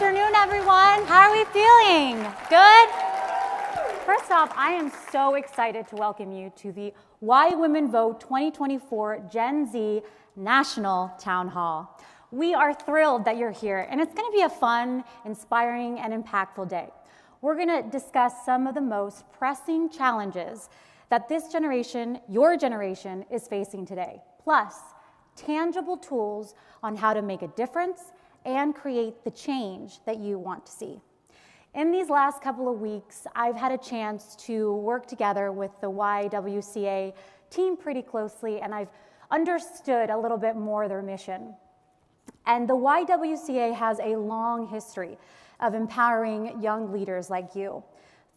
afternoon, everyone. How are we feeling? Good? First off, I am so excited to welcome you to the Why Women Vote 2024 Gen Z National Town Hall. We are thrilled that you're here, and it's going to be a fun, inspiring, and impactful day. We're going to discuss some of the most pressing challenges that this generation, your generation, is facing today, plus tangible tools on how to make a difference and create the change that you want to see. In these last couple of weeks, I've had a chance to work together with the YWCA team pretty closely, and I've understood a little bit more their mission. And the YWCA has a long history of empowering young leaders like you.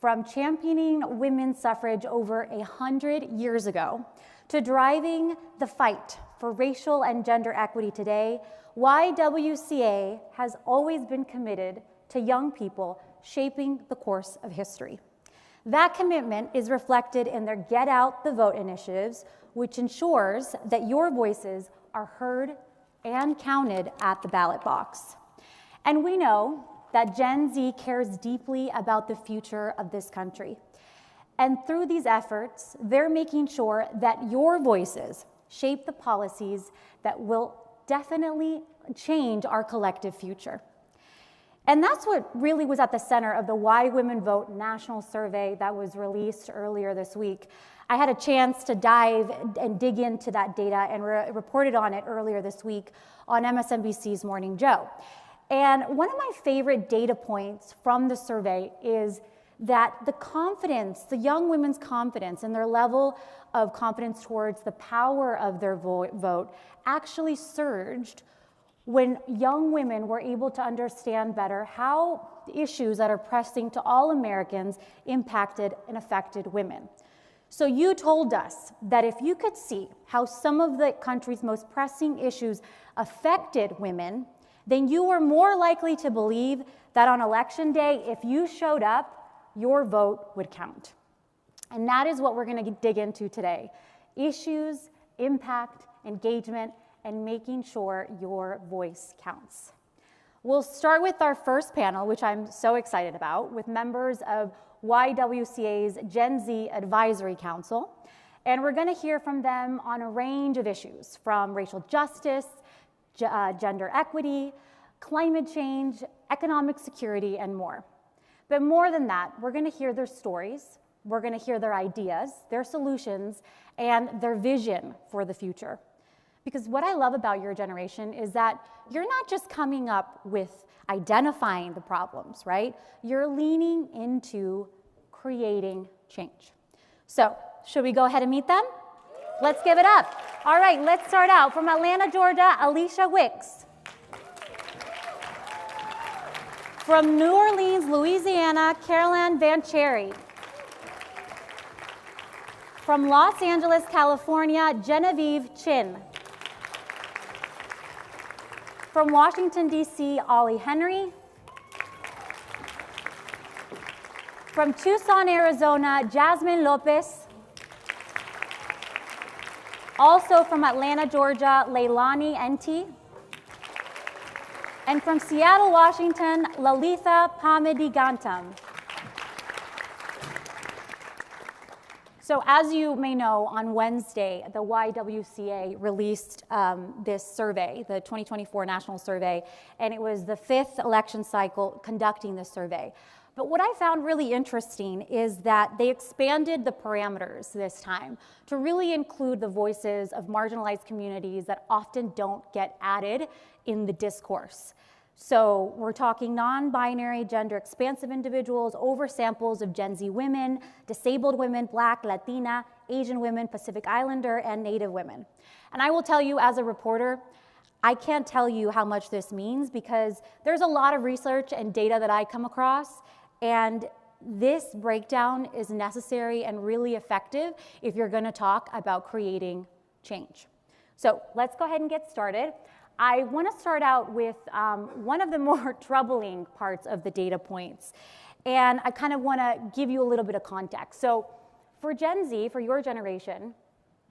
From championing women's suffrage over 100 years ago to driving the fight for racial and gender equity today, YWCA has always been committed to young people shaping the course of history. That commitment is reflected in their Get Out the Vote initiatives, which ensures that your voices are heard and counted at the ballot box. And we know that Gen Z cares deeply about the future of this country. And through these efforts, they're making sure that your voices shape the policies that will definitely change our collective future. And that's what really was at the center of the Why Women Vote national survey that was released earlier this week. I had a chance to dive and dig into that data and reported on it earlier this week on MSNBC's Morning Joe. And one of my favorite data points from the survey is that the confidence, the young women's confidence and their level of confidence towards the power of their vote actually surged when young women were able to understand better how issues that are pressing to all Americans impacted and affected women. So you told us that if you could see how some of the country's most pressing issues affected women, then you were more likely to believe that on election day, if you showed up, your vote would count. And that is what we're going to dig into today. Issues, impact, engagement, and making sure your voice counts. We'll start with our first panel, which I'm so excited about, with members of YWCA's Gen Z Advisory Council. And we're going to hear from them on a range of issues, from racial justice, gender equity, climate change, economic security, and more. But more than that, we're going to hear their stories, we're going to hear their ideas, their solutions, and their vision for the future. Because what I love about your generation is that you're not just coming up with identifying the problems, right? You're leaning into creating change. So, should we go ahead and meet them? Let's give it up. All right, let's start out from Atlanta, Georgia, Alicia Wicks. From New Orleans, Louisiana, Caroline Van Cherry. From Los Angeles, California, Genevieve Chin. From Washington, D.C., Ollie Henry. From Tucson, Arizona, Jasmine Lopez. Also from Atlanta, Georgia, Leilani Enti. And from Seattle, Washington, Lalitha Pamedigantam. So as you may know, on Wednesday, the YWCA released this survey, the 2024 National Survey, and it was the 5th election cycle conducting this survey. But what I found really interesting is that they expanded the parameters this time to really include the voices of marginalized communities that often don't get added in the discourse. So we're talking non-binary, gender-expansive individuals, oversamples of Gen Z women, disabled women, Black, Latina, Asian women, Pacific Islander, and Native women. And I will tell you as a reporter, I can't tell you how much this means because there's a lot of research and data that I come across, and this breakdown is necessary and really effective if you're going to talk about creating change. So let's go ahead and get started. I want to start out with one of the more troubling parts of the data points, and I kind of want to give you a little bit of context. So for Gen Z, for your generation,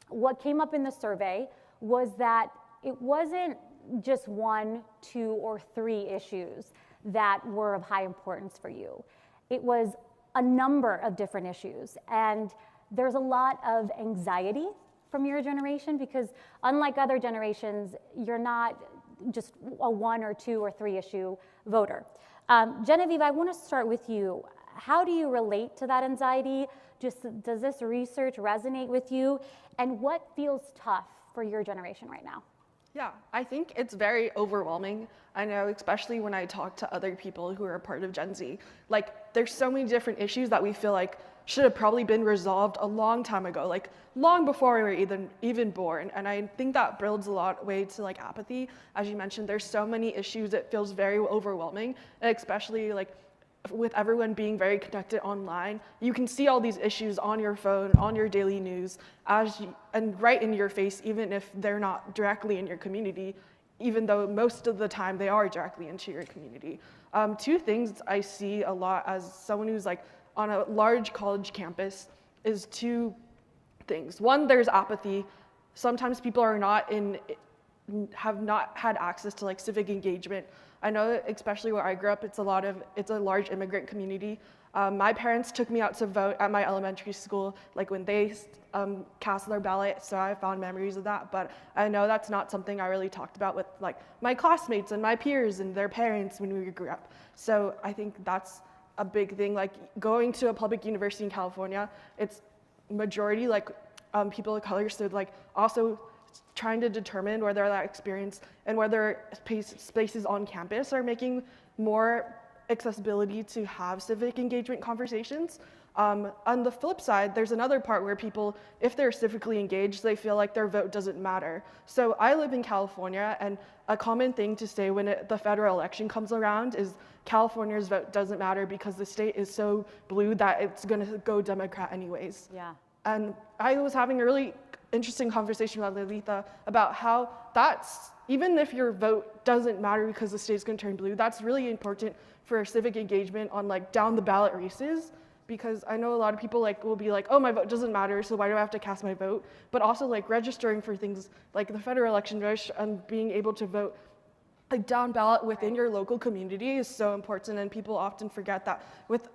what came up in the survey was that it wasn't just 1, 2, or 3 issues that were of high importance for you. It was a number of different issues, and there's a lot of anxiety from your generation because unlike other generations, you're not just a 1 or 2 or 3 issue voter. Genevieve, I want to start with you. How do you relate to that anxiety? Does this research resonate with you? And what feels tough for your generation right now? Yeah, I think it's very overwhelming. I know, especially when I talk to other people who are a part of Gen Z, like there's so many different issues that we feel like should have probably been resolved a long time ago, like long before we were even born. And I think that builds a lot way to like apathy. As you mentioned, there's so many issues, it feels very overwhelming, and especially like with everyone being very connected online, you can see all these issues on your phone, on your daily news, and right in your face, even if they're not directly in your community, even though most of the time they are directly into your community. 2 things I see a lot as someone who's like on a large college campus is 2 things. One, there's apathy. Sometimes people are have not had access to like civic engagement. I know, especially where I grew up, it's a large immigrant community. My parents took me out to vote at my elementary school, like when they cast their ballot, so I found memories of that. But I know that's not something I really talked about with like my classmates and my peers and their parents when we grew up. So I think that's a big thing. Like going to a public university in California, it's majority like people of color, so like also trying to determine whether that experience and whether spaces on campus are making more accessibility to have civic engagement conversations. On the flip side, there's another part where people, if they're civically engaged, they feel like their vote doesn't matter. So I live in California, and a common thing to say when the federal election comes around is California's vote doesn't matter because the state is so blue that it's going to go Democrat anyways. Yeah. And I was having a really interesting conversation with Lalitha about how that's, even if your vote doesn't matter because the state's going to turn blue, that's really important for civic engagement on like down the ballot races, because I know a lot of people like will be like, oh, my vote doesn't matter, so why do I have to cast my vote? But also like registering for things like the federal election and being able to vote like down ballot within your local community is so important, and people often forget that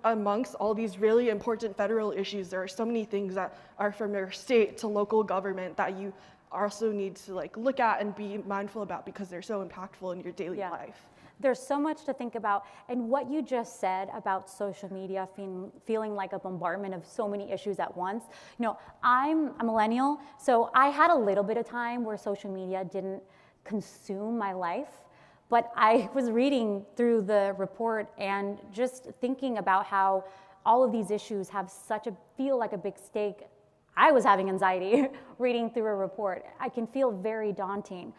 amongst all these really important federal issues, there are so many things that are from your state to local government that you also need to like look at and be mindful about because they're so impactful in your daily life. There's so much to think about, and what you just said about social media feeling like a bombardment of so many issues at once. You know, I'm a millennial, so I had a little bit of time where social media didn't consume my life. But I was reading through the report and just thinking about how all of these issues feel like a big stake. I was having anxiety reading through a report. I can feel very daunting.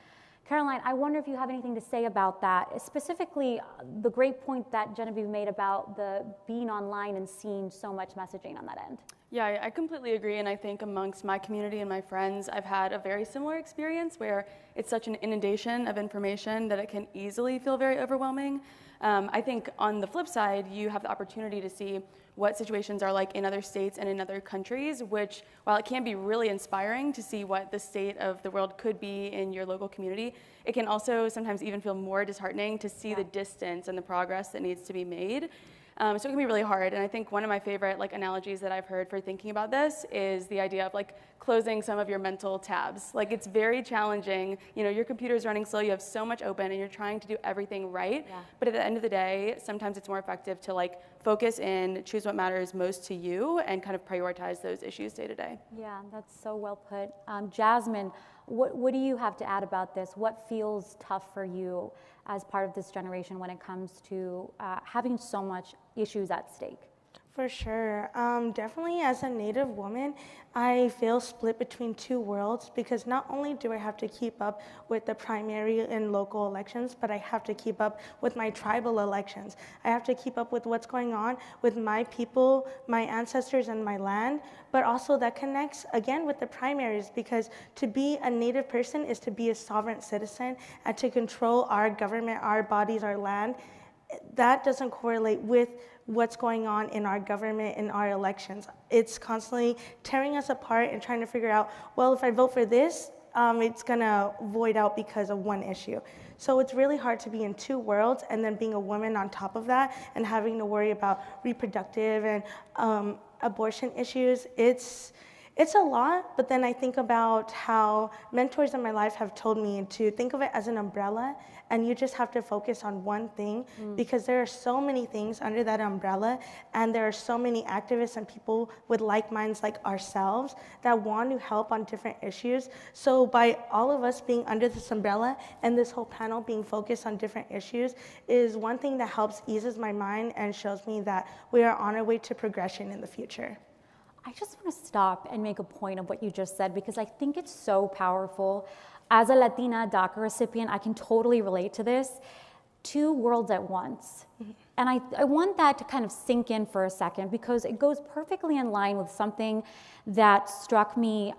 Caroline, I wonder if you have anything to say about that, specifically the great point that Genevieve made about the being online and seeing so much messaging on that end. Yeah, I completely agree, and I think amongst my community and my friends, I've had a very similar experience where it's such an inundation of information that it can easily feel very overwhelming. I think on the flip side, you have the opportunity to see what situations are like in other states and in other countries, which, while it can be really inspiring to see what the state of the world could be in your local community, it can also sometimes even feel more disheartening to see the distance and the progress that needs to be made. So it can be really hard, and I think one of my favorite analogies that I've heard for thinking about this is the idea of closing some of your mental tabs. It's very challenging. You know, your computer's running slow, you have so much open, and you're trying to do everything right. Yeah. But at the end of the day, sometimes it's more effective to focus in, choose what matters most to you, and kind of prioritize those issues day to day. Yeah, that's so well put. Jasmine, what do you have to add about this? What feels tough for you as part of this generation when it comes to having so much issues at stake? For sure. Definitely as a Native woman, I feel split between two worlds because not only do I have to keep up with the primary and local elections, but I have to keep up with my tribal elections. I have to keep up with what's going on with my people, my ancestors, and my land, but also that connects again with the primaries, because to be a Native person is to be a sovereign citizen and to control our government, our bodies, our land. That doesn't correlate with what's going on in our government, in our elections. It's constantly tearing us apart and trying to figure out, well, if I vote for this, it's gonna void out because of one issue. So it's really hard to be in two worlds, and then being a woman on top of that and having to worry about reproductive and abortion issues. It's a lot, but then I think about how mentors in my life have told me to think of it as an umbrella, and you just have to focus on one thing, because there are so many things under that umbrella, and there are so many activists and people with like minds like ourselves that want to help on different issues. So by all of us being under this umbrella and this whole panel being focused on different issues is one thing that helps eases my mind and shows me that we are on our way to progression in the future. I just want to stop and make a point of what you just said, because I think it's so powerful. As a Latina DACA recipient, I can totally relate to this. Two worlds at once. And I want that to kind of sink in for a second, because it goes perfectly in line with something that struck me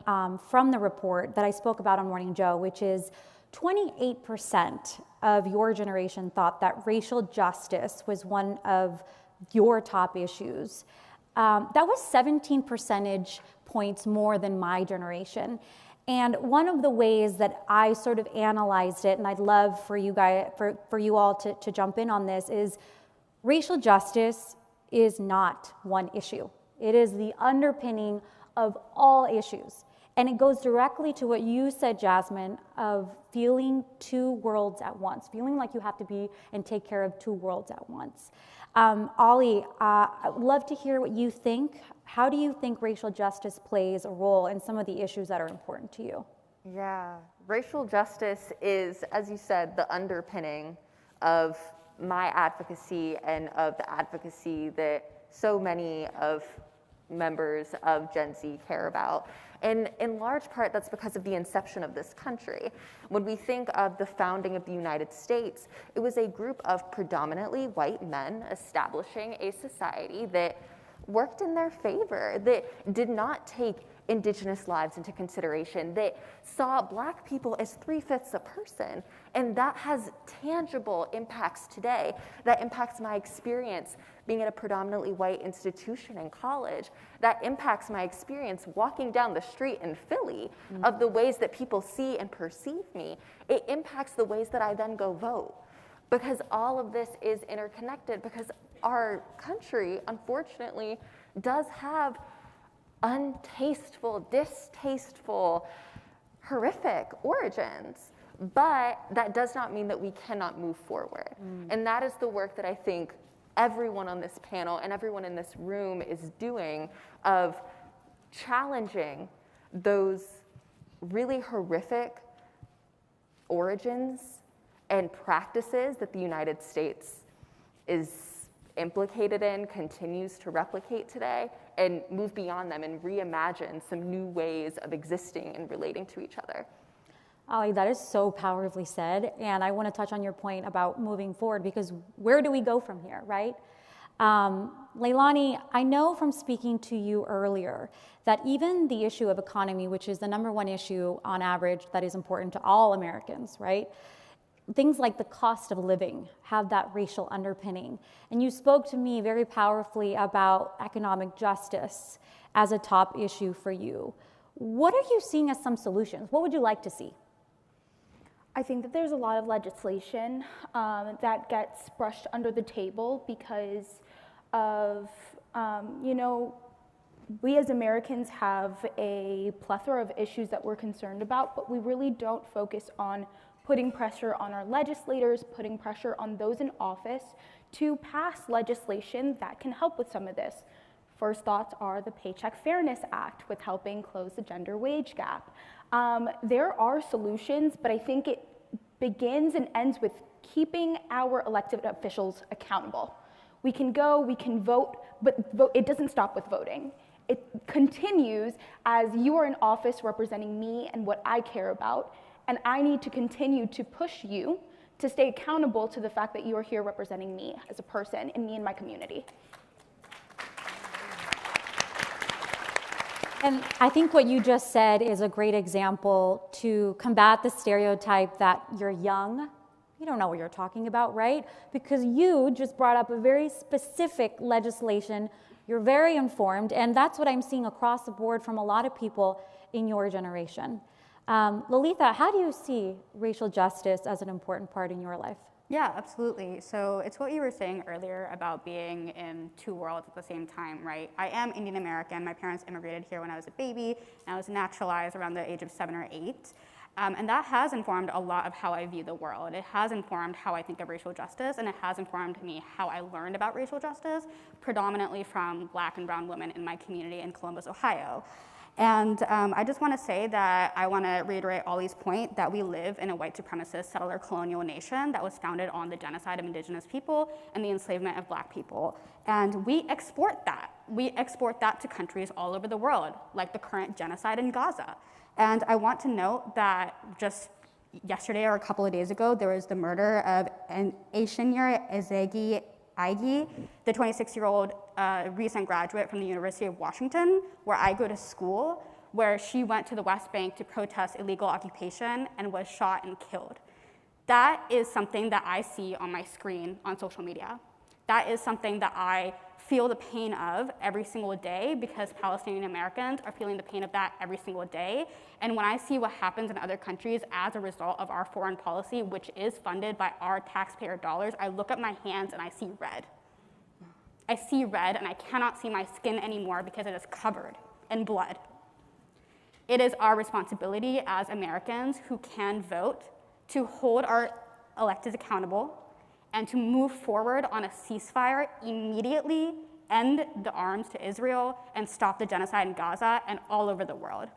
from the report that I spoke about on Morning Joe, which is 28% of your generation thought that racial justice was one of your top issues. That was 17 percentage points more than my generation. And one of the ways that I sort of analyzed it, and I'd love for you guys, for you all to jump in on this, is racial justice is not one issue. It is the underpinning of all issues. And it goes directly to what you said, Jasmine, of feeling two worlds at once, feeling like you have to be and take care of two worlds at once. Ollie, I'd love to hear what you think. How do you think racial justice plays a role in some of the issues that are important to you? Yeah, racial justice is, as you said, the underpinning of my advocacy and of the advocacy that so many of members of Gen Z care about. And in large part, that's because of the inception of this country. When we think of the founding of the United States, it was a group of predominantly white men establishing a society that worked in their favor, that did not take indigenous lives into consideration, that saw Black people as 3/5 a person. And that has tangible impacts today. That impacts my experience being at a predominantly white institution in college. That impacts my experience walking down the street in Philly, of the ways that people see and perceive me. It impacts the ways that I then go vote. Because all of this is interconnected, because our country, unfortunately, does have untasteful, distasteful, horrific origins. But that does not mean that we cannot move forward. And that is the work that I think everyone on this panel and everyone in this room is doing, of challenging those really horrific origins and practices that the United States is implicated in, continues to replicate today, and move beyond them and reimagine some new ways of existing and relating to each other. Ollie, that is so powerfully said. And I want to touch on your point about moving forward, because where do we go from here, right? Leilani, I know from speaking to you earlier that even the issue of economy, which is the #1 issue on average that is important to all Americans, right? Things like the cost of living have that racial underpinning. And you spoke to me very powerfully about economic justice as a top issue for you. What are you seeing as some solutions? What would you like to see? I think that there's a lot of legislation that gets brushed under the table because of, we as Americans have a plethora of issues that we're concerned about, but we really don't focus on putting pressure on our legislators, putting pressure on those in office to pass legislation that can help with some of this. First thoughts are the Paycheck Fairness Act with helping close the gender wage gap. There are solutions, but I think it begins and ends with keeping our elected officials accountable. We can go, we can vote, but it doesn't stop with voting. It continues as you are in office representing me and what I care about, and I need to continue to push you to stay accountable to the fact that you are here representing me as a person and me and my community. And I think what you just said is a great example to combat the stereotype that you're young, you don't know what you're talking about, right? Because you just brought up a very specific legislation, you're very informed, and that's what I'm seeing across the board from a lot of people in your generation. Lolitha, how do you see racial justice as an important part in your life? Yeah, absolutely. So it's what you were saying earlier about being in two worlds at the same time, right? I am Indian American. My parents immigrated here when I was a baby, and I was naturalized around the age of 7 or 8. And that has informed a lot of how I view the world. It has informed how I think of racial justice, and it has informed me how I learned about racial justice, predominantly from Black and brown women in my community in Columbus, Ohio. And I just want to say that I want to reiterate Ollie's point that we live in a white supremacist settler colonial nation that was founded on the genocide of indigenous people and the enslavement of Black people. And we export that. We export that to countries all over the world, like the current genocide in Gaza. And I want to note that just yesterday or a couple of days ago, there was the murder of Aishinyar Ezegi Aigi, the 26-year-old recent graduate from the University of Washington, where I go to school, where she went to the West Bank to protest illegal occupation and was shot and killed. That is something that I see on my screen on social media. That is something that I feel the pain of every single day because Palestinian Americans are feeling the pain of that every single day. And when I see what happens in other countries as a result of our foreign policy, which is funded by our taxpayer dollars, I look at my hands and I see red. I see red and I cannot see my skin anymore because it is covered in blood. It is our responsibility as Americans who can vote to hold our electeds accountable and to move forward on a ceasefire immediately, end the arms to Israel, and stop the genocide in Gaza and all over the world.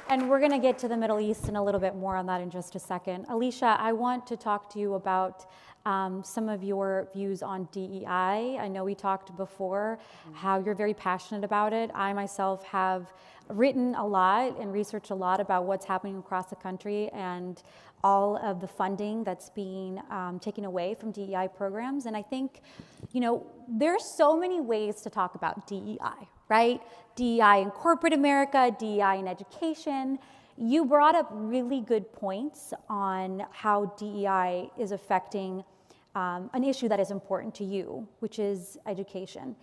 And we're going to get to the Middle East and a little bit more on that in just a second. Alicia, I want to talk to you about some of your views on DEI. I know we talked before how you're very passionate about it. I myself have written a lot and researched a lot about what's happening across the country and all of the funding that's being taken away from DEI programs. And I think, you know, there's so many ways to talk about DEI, right? DEI in corporate America, DEI in education. You brought up really good points on how DEI is affecting an issue that is important to you, which is education.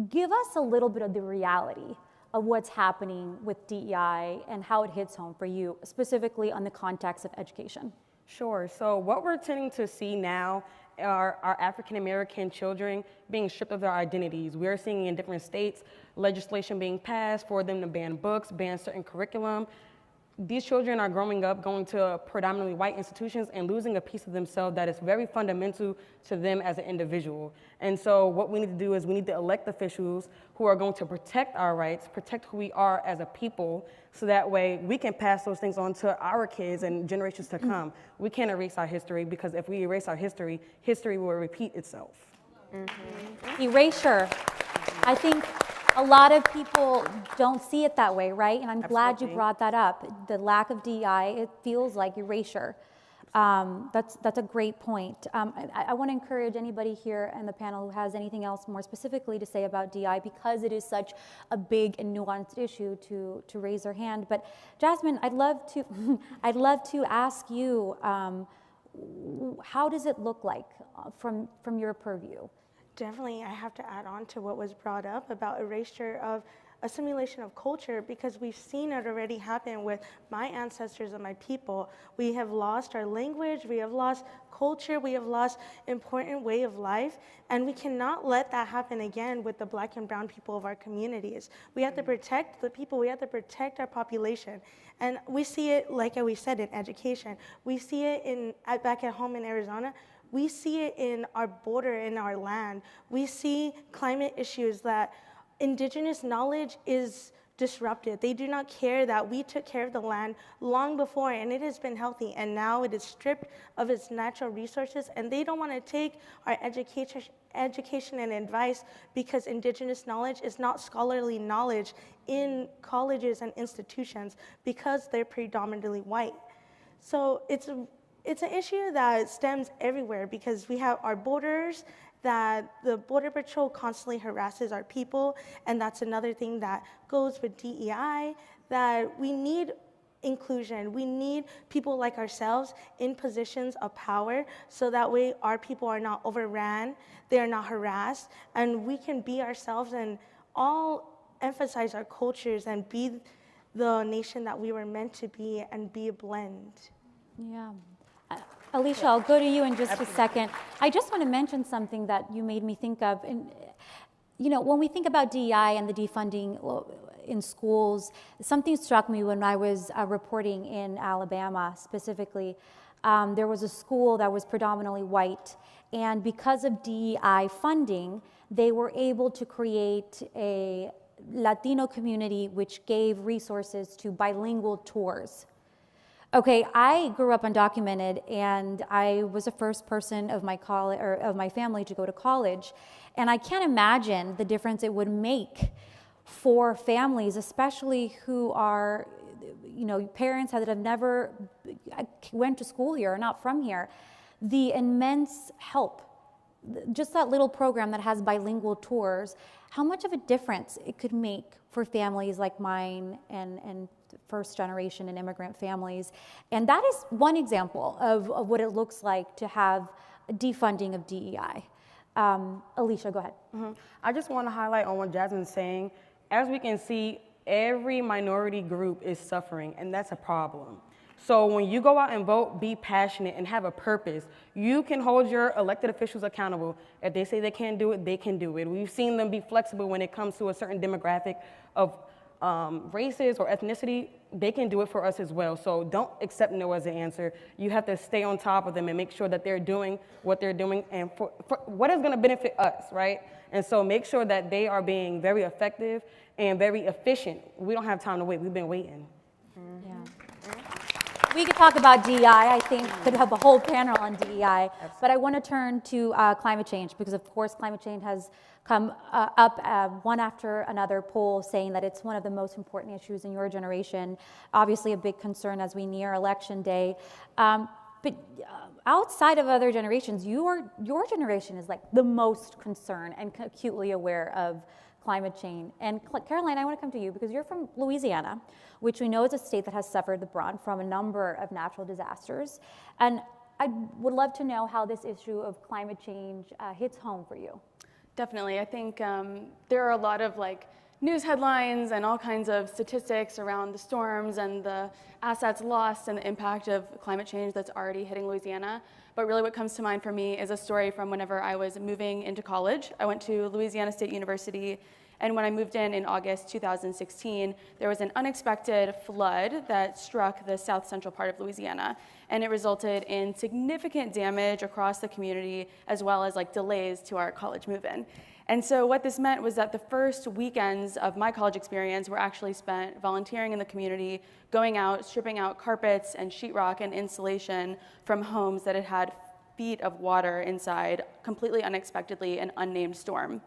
Give us a little bit of the reality of what's happening with DEI and how it hits home for you, specifically on the context of education. Sure. So what we're tending to see now are our African American children being stripped of their identities. We're seeing in different states legislation being passed for them to ban books, ban certain curriculum. These children are growing up going to predominantly white institutions and losing a piece of themselves that is very fundamental to them as an individual. And so what we need to do is we need to elect officials who are going to protect our rights, protect who we are as a people, so that way we can pass those things on to our kids and generations to come. We can't erase our history because if we erase our history, history will repeat itself. Erasure. I think a lot of people don't see it that way, right? And I'm glad you brought that up. The lack of DEI, it feels like erasure. That's a great point. I want to encourage anybody here in the panel who has anything else more specifically to say about DEI, because it is such a big and nuanced issue to raise their hand. But Jasmine, I'd love to ask you, how does it look like from your purview? Definitely, I have to add on to what was brought up about erasure of assimilation of culture, because we've seen it already happen with my ancestors and my people. We have lost our language, we have lost culture, we have lost important way of life, and we cannot let that happen again with the Black and brown people of our communities. We have to protect the people, we have to protect our population. And we see it, like we said, in education. We see it back at home in Arizona. We see it in our border, in our land. We see climate issues that indigenous knowledge is disrupted. They do not care that we took care of the land long before and it has been healthy, and now it is stripped of its natural resources, and they don't want to take our education and advice because indigenous knowledge is not scholarly knowledge in colleges and institutions because they're predominantly white. So it's an issue that stems everywhere because we have our borders, that the Border Patrol constantly harasses our people, and that's another thing that goes with DEI, that we need inclusion. We need people like ourselves in positions of power so that way our people are not overran, they are not harassed, and we can be ourselves and all emphasize our cultures and be the nation that we were meant to be and be a blend. Yeah. Alicia, I'll go to you in just a second. I just want to mention something that you made me think of. And, you know, when we think about DEI and the defunding in schools, something struck me when I was reporting in Alabama specifically. There was a school that was predominantly white, and because of DEI funding, they were able to create a Latino community which gave resources to bilingual tours. Okay, I grew up undocumented, and I was the first person of my family to go to college, and I can't imagine the difference it would make for families, especially who are, you know, parents that have never went to school here or not from here. The immense help, just that little program that has bilingual tours, how much of a difference it could make for families like mine and first generation and immigrant families. And that is one example of what it looks like to have a defunding of DEI. Alicia, go ahead. I just want to highlight on what Jasmine's saying. As we can see, every minority group is suffering, and that's a problem. So when you go out and vote, be passionate and have a purpose. You can hold your elected officials accountable. If they say they can't do it, they can do it. We've seen them be flexible when it comes to a certain demographic of races or ethnicity. They can do it for us as well. So don't accept no as the answer. You have to stay on top of them and make sure that they're doing what they're doing and for what is going to benefit us, right? And so make sure that they are being very effective and very efficient. We don't have time to wait. We've been waiting. Yeah. We could talk about DEI. I think could have a whole panel on DEI. But I want to turn to climate change because, of course, climate change has come up one after another poll saying that it's one of the most important issues in your generation. Obviously, a big concern as we near Election Day. But outside of other generations, your generation is like the most concerned and acutely aware of climate change. And Caroline, I want to come to you because you're from Louisiana, which we know is a state that has suffered the brunt from a number of natural disasters. And I would love to know how this issue of climate change hits home for you. Definitely. I think there are a lot of news headlines and all kinds of statistics around the storms and the assets lost and the impact of climate change that's already hitting Louisiana. But really what comes to mind for me is a story from whenever I was moving into college. I went to Louisiana State University, and when I moved in August 2016, there was an unexpected flood that struck the south central part of Louisiana, and it resulted in significant damage across the community as well as delays to our college move-in. And so what this meant was that the first weekends of my college experience were actually spent volunteering in the community, going out, stripping out carpets and sheetrock and insulation from homes that had had feet of water inside, completely unexpectedly, an unnamed storm.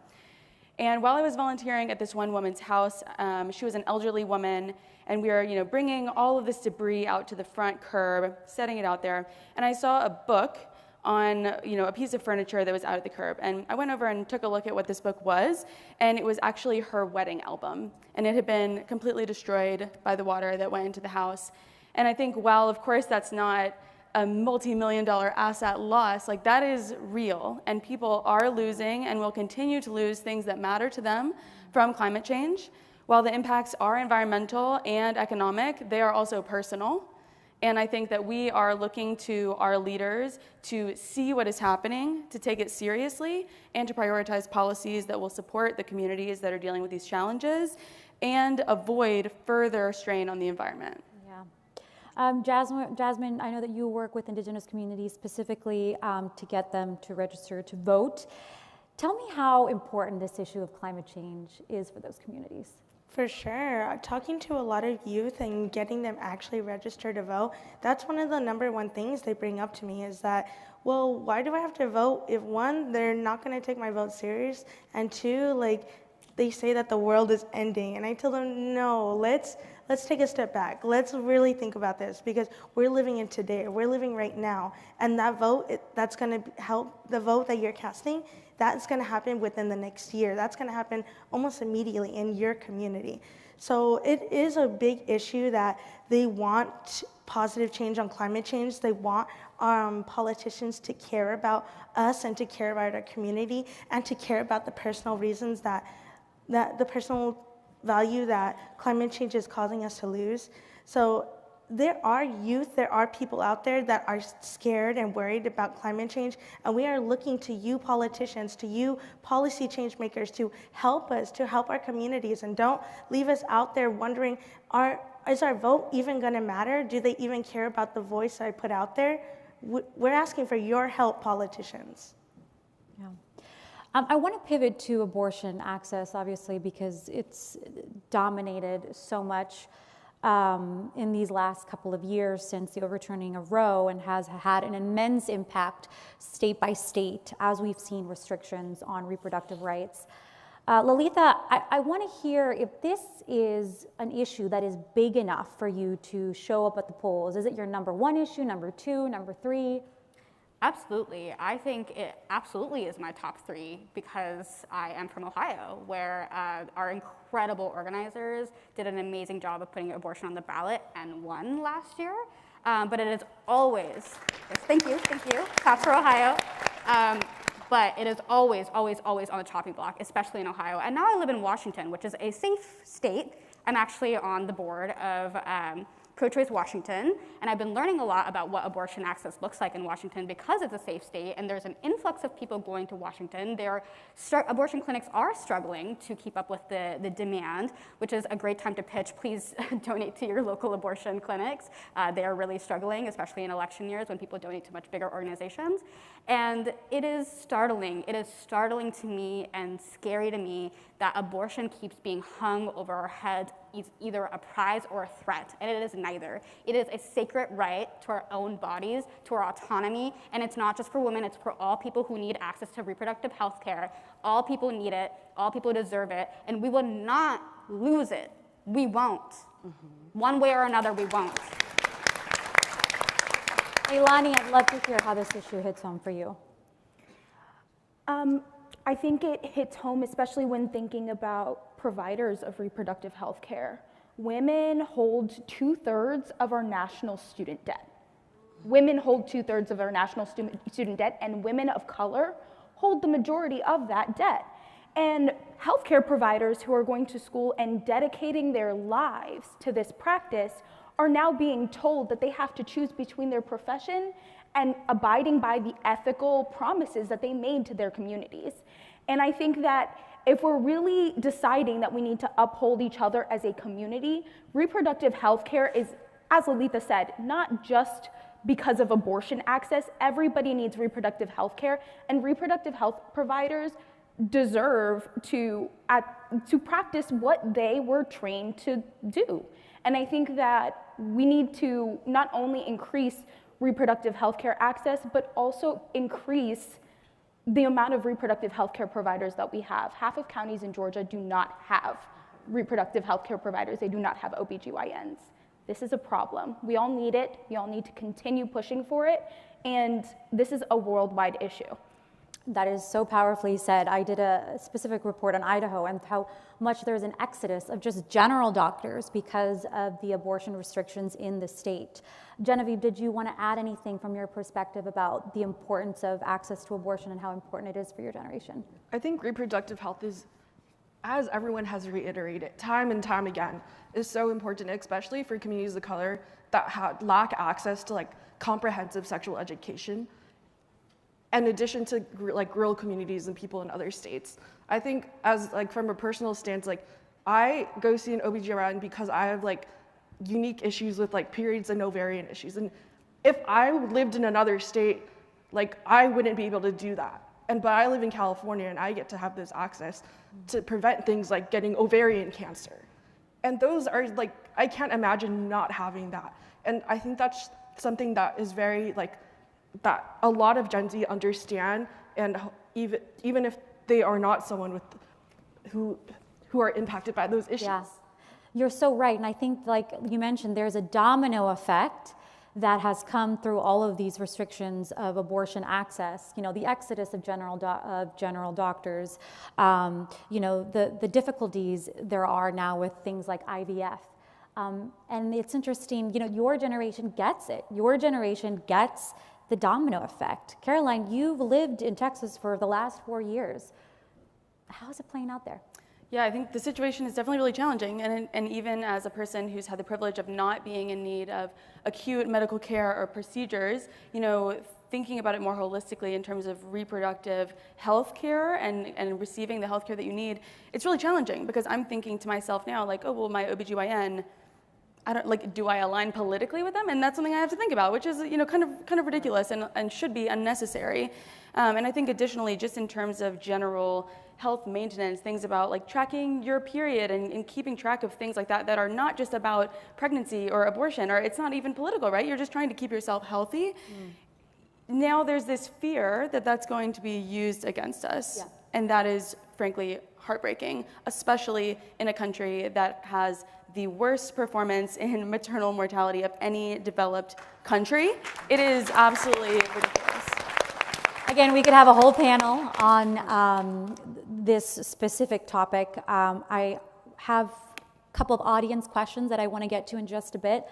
And while I was volunteering at this one woman's house, she was an elderly woman, and we were bringing all of this debris out to the front curb, setting it out there, and I saw a book on a piece of furniture that was out at the curb. And I went over and took a look at what this book was, and it was actually her wedding album. And it had been completely destroyed by the water that went into the house. And I think, while of course that's not a multi-million-dollar asset loss, that is real. And people are losing and will continue to lose things that matter to them from climate change. While the impacts are environmental and economic, they are also personal. And I think that we are looking to our leaders to see what is happening, to take it seriously, and to prioritize policies that will support the communities that are dealing with these challenges and avoid further strain on the environment. Yeah. Jasmine, I know that you work with Indigenous communities specifically to get them to register to vote. Tell me how important this issue of climate change is for those communities. For sure. Talking to a lot of youth and getting them actually registered to vote, that's one of the number one things they bring up to me is that, well, why do I have to vote if, one, they're not going to take my vote serious, and two, they say that the world is ending. And I tell them, no, let's take a step back. Let's really think about this because we're living in today. We're living right now. And that vote, that's going to help the vote that you're casting. That's going to happen within the next year. That's going to happen almost immediately in your community. So it is a big issue that they want positive change on climate change. They want politicians to care about us and to care about our community and to care about the personal reasons that the personal value that climate change is causing us to lose. So there are youth, there are people out there that are scared and worried about climate change, and we are looking to you politicians, to you policy change makers to help us, to help our communities, and don't leave us out there wondering, is our vote even gonna matter? Do they even care about the voice I put out there? We're asking for your help, politicians. Yeah. I want to pivot to abortion access, obviously, because it's dominated so much in these last couple of years since the overturning of Roe, and has had an immense impact state by state as we've seen restrictions on reproductive rights. Lalitha, I want to hear if this is an issue that is big enough for you to show up at the polls. Is it your number one issue, number two, number three? Absolutely. I think it absolutely is my top three because I am from Ohio, where our incredible organizers did an amazing job of putting abortion on the ballot and won last year. But it is always, yes, thank you, claps for Ohio. But it is always, always, always on the chopping block, especially in Ohio. And now I live in Washington, which is a safe state. I'm actually on the board of Pro-Choice Washington, and I've been learning a lot about what abortion access looks like in Washington because it's a safe state, and there's an influx of people going to Washington. Abortion clinics are struggling to keep up with the demand, which is a great time to pitch. Please donate to your local abortion clinics. They are really struggling, especially in election years when people donate to much bigger organizations. And it is startling. It is startling to me and scary to me that abortion keeps being hung over our heads. It's either a prize or a threat, and it is neither. It is a sacred right to our own bodies, to our autonomy, and it's not just for women, it's for all people who need access to reproductive health care. All people need it, all people deserve it, and we will not lose it. We won't. Mm-hmm. One way or another, we won't. Leilani, I'd love to hear how this issue hits home for you. I think it hits home, especially when thinking about providers of reproductive health care. Women hold 2/3 of our national student debt. Women hold 2/3 of our national student debt, and women of color hold the majority of that debt. And healthcare providers who are going to school and dedicating their lives to this practice are now being told that they have to choose between their profession and abiding by the ethical promises that they made to their communities. And I think that if we're really deciding that we need to uphold each other as a community, reproductive health care is, as Lalitha said, not just because of abortion access. Everybody needs reproductive health care, and reproductive health providers deserve to practice what they were trained to do. And I think that we need to not only increase reproductive health care access, but also increase the amount of reproductive health care providers that we have. Half of counties in Georgia do not have reproductive health care providers. They do not have OBGYNs. This is a problem. We all need it. We all need to continue pushing for it. And this is a worldwide issue. That is so powerfully said. I did a specific report on Idaho and how much there's an exodus of just general doctors because of the abortion restrictions in the state. Genevieve, did you want to add anything from your perspective about the importance of access to abortion and how important it is for your generation? I think reproductive health is, as everyone has reiterated time and time again, is so important, especially for communities of color that lack access to comprehensive sexual education. In addition to rural communities and people in other states. I think as from a personal stance, I go see an OBGYN because I have unique issues with periods and ovarian issues. And if I lived in another state, I wouldn't be able to do that. But I live in California and I get to have this access to prevent things like getting ovarian cancer. And those are I can't imagine not having that. And I think that's something that is very that a lot of Gen Z understand, and even if they are not someone who are impacted by those issues. Yeah. You're so right, and I think you mentioned, there's a domino effect that has come through all of these restrictions of abortion access, you know, the exodus of general doctors, you know, the difficulties there are now with things like IVF. And it's interesting, you know, your generation gets it. Your generation gets the domino effect. Caroline, you've lived in Texas for the last 4 years. How is it playing out there? Yeah, I think the situation is definitely really challenging, and even as a person who's had the privilege of not being in need of acute medical care or procedures, you know, thinking about it more holistically in terms of reproductive health care and receiving the health care that you need, it's really challenging because I'm thinking to myself now, like, oh, well, my OBGYN, I don't, like, do I align politically with them? And that's something I have to think about, which is, you know, kind of ridiculous and should be unnecessary. And I think additionally, just in terms of general health maintenance, things about like tracking your period and keeping track of things like that are not just about pregnancy or abortion, or it's not even political, right? You're just trying to keep yourself healthy. Now there's this fear that that's going to be used against us. Yeah. And that is frankly heartbreaking, especially in a country that has the worst performance in maternal mortality of any developed country. It is absolutely ridiculous. Again, we could have a whole panel on this specific topic. I have a couple of audience questions that I want to get to in just a bit,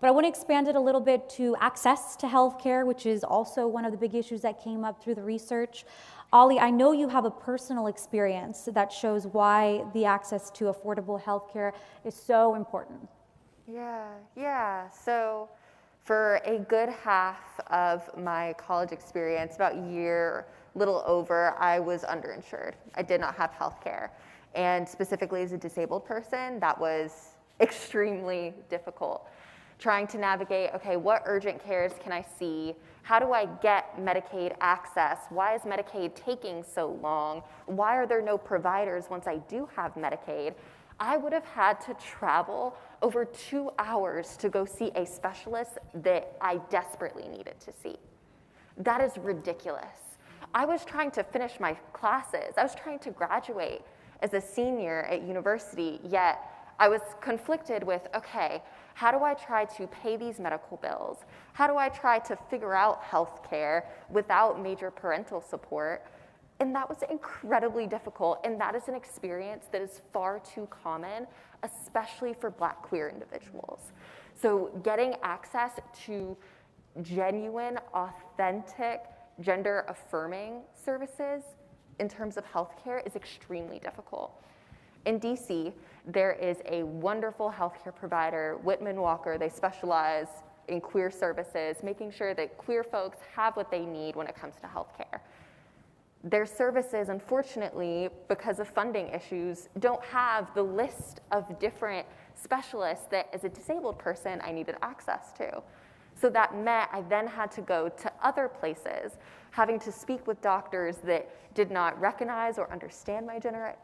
but I want to expand it a little bit to access to healthcare, which is also one of the big issues that came up through the research. Ollie, I know you have a personal experience that shows why the access to affordable healthcare is so important. Yeah. So for a good half of my college experience, about a year, little over, I was underinsured. I did not have health care. And specifically as a disabled person, that was extremely difficult. Trying to navigate, okay, what urgent cares can I see? How do I get Medicaid access? Why is Medicaid taking so long? Why are there no providers once I do have Medicaid? I would have had to travel over 2 hours to go see a specialist that I desperately needed to see. That is ridiculous. I was trying to finish my classes. I was trying to graduate as a senior at university, yet I was conflicted with, okay, how do I try to pay these medical bills? How do I try to figure out health care without major parental support? And that was incredibly difficult, and that is an experience that is far too common, especially for Black queer individuals. So getting access to genuine, authentic, gender-affirming services in terms of healthcare is extremely difficult. In DC, there is a wonderful healthcare provider, Whitman Walker. They specialize in queer services, making sure that queer folks have what they need when it comes to healthcare. Their services, unfortunately, because of funding issues, don't have the list of different specialists that as a disabled person I needed access to. So that meant I then had to go to other places, having to speak with doctors that did not recognize or understand my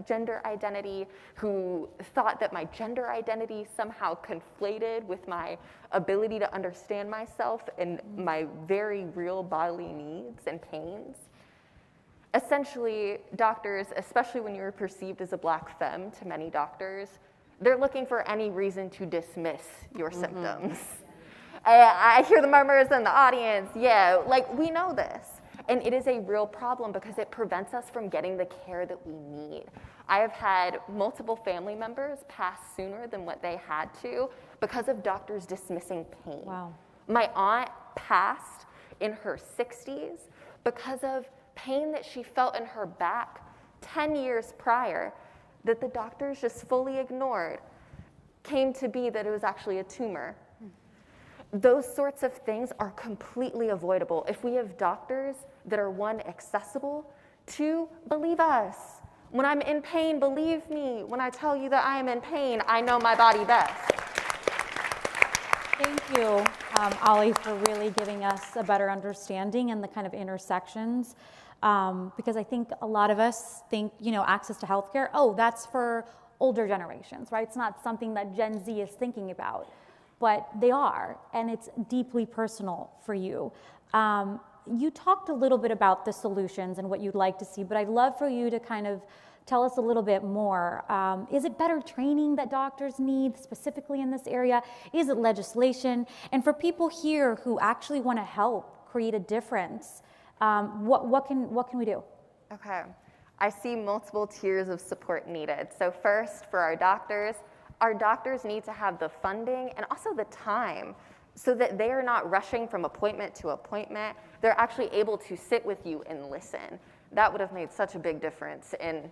gender identity, who thought that my gender identity somehow conflated with my ability to understand myself and my very real bodily needs and pains. Essentially, doctors, especially when you're perceived as a Black femme to many doctors, they're looking for any reason to dismiss your symptoms. I hear the murmurs in the audience, yeah, like we know this. And it is a real problem because it prevents us from getting the care that we need. I have had multiple family members pass sooner than what they had to because of doctors dismissing pain. Wow. My aunt passed in her 60s because of pain that she felt in her back 10 years prior that the doctors just fully ignored. Came to be that it was actually a tumor. Those sorts of things are completely avoidable if we have doctors that are, one, accessible, two, believe us. When I'm in pain, believe me. When I tell you that I am in pain, I know my body best. Thank you, Ollie, for really giving us a better understanding and the kind of intersections. Because I think a lot of us think, you know, access to healthcare, oh, that's for older generations, right? It's not something that Gen Z is thinking about. But they are, and it's deeply personal for you. You talked a little bit about the solutions and what you'd like to see, but I'd love for you to kind of tell us a little bit more. Is it better training that doctors need specifically in this area? Is it legislation? And for people here who actually want to help create a difference, what can we do? Okay, I see multiple tiers of support needed. So first, for our doctors need to have the funding and also the time so that they are not rushing from appointment to appointment. They're actually able to sit with you and listen. That would have made such a big difference in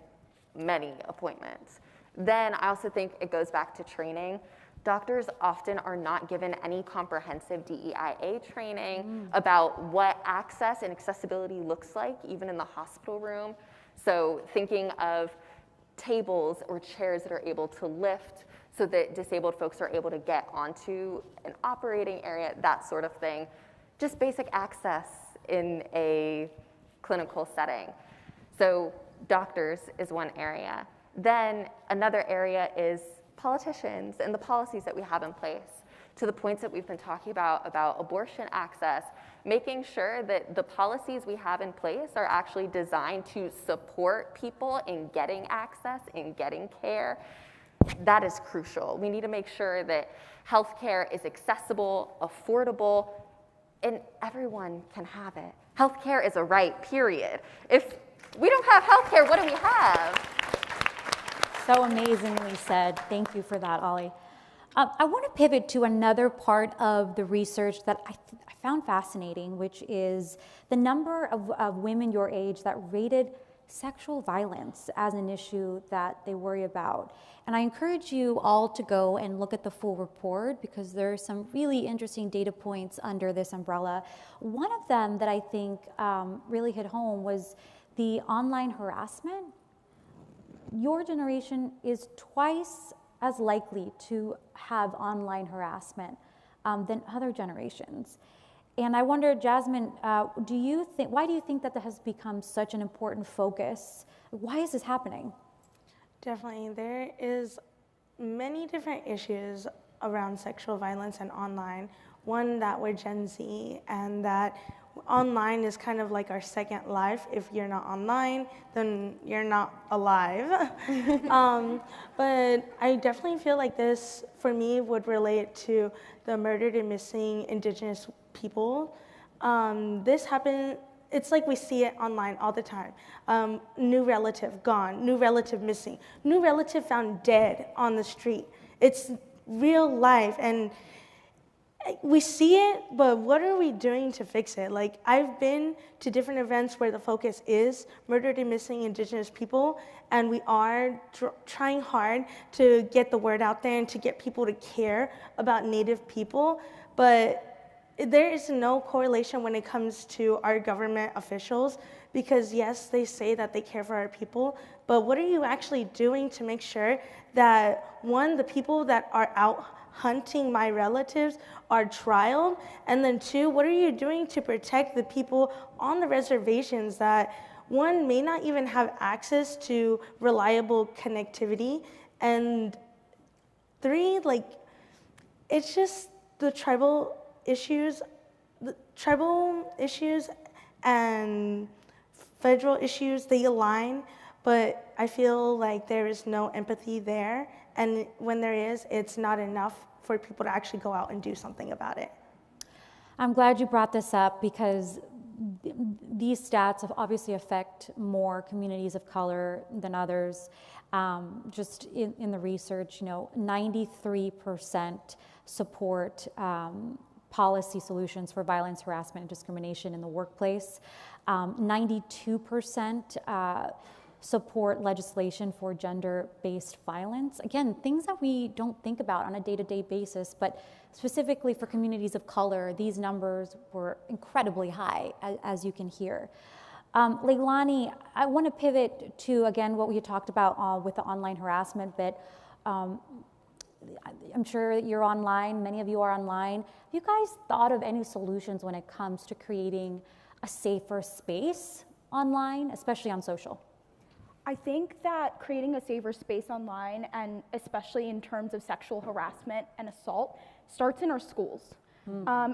many appointments. Then I also think it goes back to training. Doctors often are not given any comprehensive DEIA training about what access and accessibility looks like, even in the hospital room. So thinking of tables or chairs that are able to lift so that disabled folks are able to get onto an operating area, that sort of thing. Just basic access in a clinical setting. So doctors is one area. Then another area is politicians and the policies that we have in place. To the points that we've been talking about abortion access, making sure that the policies we have in place are actually designed to support people in getting access, in getting care. That is crucial. We need to make sure that healthcare is accessible, affordable, and everyone can have it. Healthcare is a right, period. If we don't have healthcare, what do we have? So amazingly said. Thank you for that, Ollie. I want to pivot to another part of the research that I found fascinating, which is the number of women your age that rated sexual violence as an issue that they worry about. And I encourage you all to go and look at the full report because there are some really interesting data points under this umbrella. One of them that I think really hit home was the online harassment. Your generation is twice as likely to have online harassment than other generations. And I wonder, Jasmine, why do you think that has become such an important focus? Why is this happening? Definitely, there is many different issues around sexual violence and online. One, that we're Gen Z, and that online is kind of like our second life. If you're not online, then you're not alive. But I definitely feel like this, for me, would relate to the murdered and missing Indigenous people. This happened, it's like we see it online all the time. New relative gone, new relative missing, new relative found dead on the street. It's real life, and we see it, but what are we doing to fix it? Like, I've been to different events where the focus is murdered and missing Indigenous people, and we are trying hard to get the word out there and to get people to care about Native people, but there is no correlation when it comes to our government officials, because yes, they say that they care for our people, but what are you actually doing to make sure that, one, the people that are out hunting my relatives are trialed, and then two, what are you doing to protect the people on the reservations that, one, may not even have access to reliable connectivity, and three, like, it's just the tribal issues and federal issues, they align, but I feel like there is no empathy there, and when there is, it's not enough for people to actually go out and do something about it. I'm glad you brought this up because these stats obviously affect more communities of color than others. Just in the research, 93% support policy solutions for violence, harassment, and discrimination in the workplace. 92% support legislation for gender-based violence. Again, things that we don't think about on a day-to-day basis, but specifically for communities of color, these numbers were incredibly high, as you can hear. Leilani, I want to pivot to, again, what we had talked about with the online harassment bit. I'm sure you're online, many of you are online. Have you guys thought of any solutions when it comes to creating a safer space online, especially on social? I think that creating a safer space online, and especially in terms of sexual harassment and assault, starts in our schools.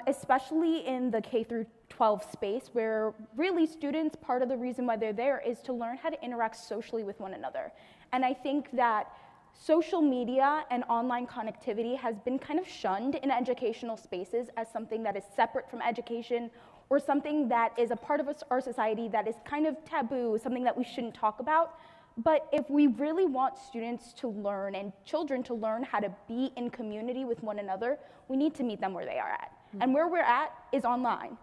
especially in the K through 12 space, where really students, part of the reason why they're there is to learn how to interact socially with one another. And I think that social media and online connectivity has been kind of shunned in educational spaces as something that is separate from education, or something that is a part of our society that is kind of taboo, something that we shouldn't talk about. But if we really want students to learn and children to learn how to be in community with one another, we need to meet them where they are at. And where we're at is online.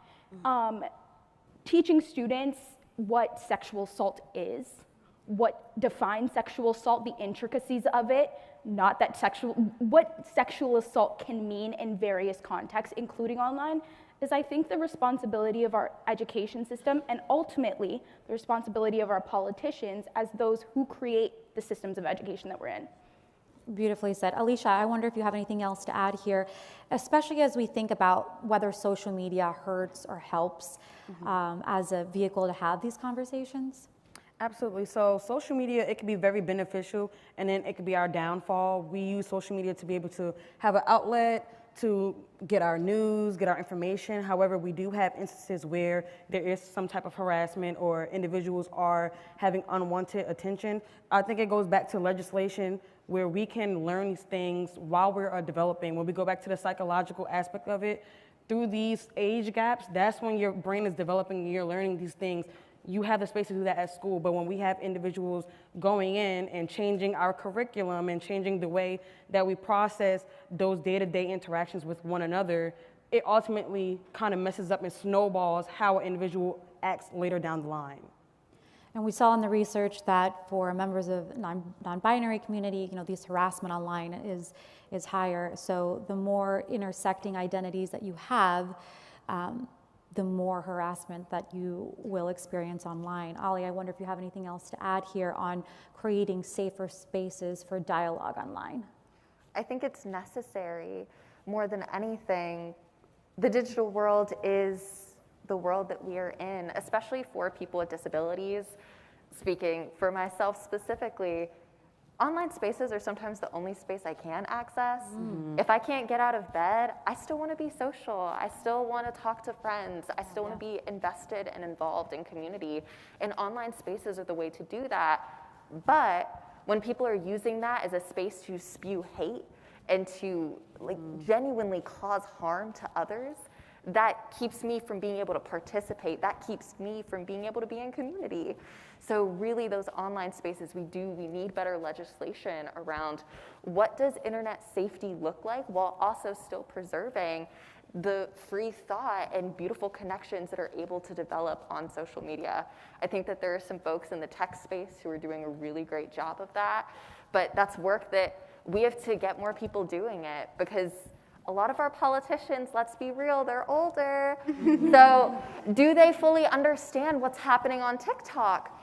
Teaching students what sexual assault is, what defines sexual assault, the intricacies of it, not that what sexual assault can mean in various contexts, including online, is I think the responsibility of our education system, and ultimately the responsibility of our politicians as those who create the systems of education that we're in. Beautifully said. Alicia, I wonder if you have anything else to add here, especially as we think about whether social media hurts or helps as a vehicle to have these conversations. Absolutely. So social media, it can be very beneficial, and then it could be our downfall. We use social media to be able to have an outlet to get our news, get our information. However, we do have instances where there is some type of harassment or individuals are having unwanted attention. I think it goes back to legislation where we can learn these things while we're developing. When we go back to the psychological aspect of it, through these age gaps, that's when your brain is developing and you're learning these things. You have the space to do that at school, but when we have individuals going in and changing our curriculum and changing the way that we process those day-to-day interactions with one another, it ultimately kind of messes up and snowballs how an individual acts later down the line. And we saw in the research that for members of non-binary community, this harassment online is higher. So the more intersecting identities that you have, the more harassment that you will experience online. Ali, I wonder if you have anything else to add here on creating safer spaces for dialogue online. I think it's necessary more than anything. The digital world is the world that we are in, especially for people with disabilities. Speaking for myself specifically, online spaces are sometimes the only space I can access. If I can't get out of bed, I still want to be social. I still want to talk to friends. I still want to be invested and involved in community. And online spaces are the way to do that. But when people are using that as a space to spew hate and to genuinely cause harm to others, that keeps me from being able to participate. That keeps me from being able to be in community. So really those online spaces, we need better legislation around what does internet safety look like while also still preserving the free thought and beautiful connections that are able to develop on social media. I think that there are some folks in the tech space who are doing a really great job of that, but that's work that we have to get more people doing it, because a lot of our politicians, let's be real, they're older. So do they fully understand what's happening on TikTok?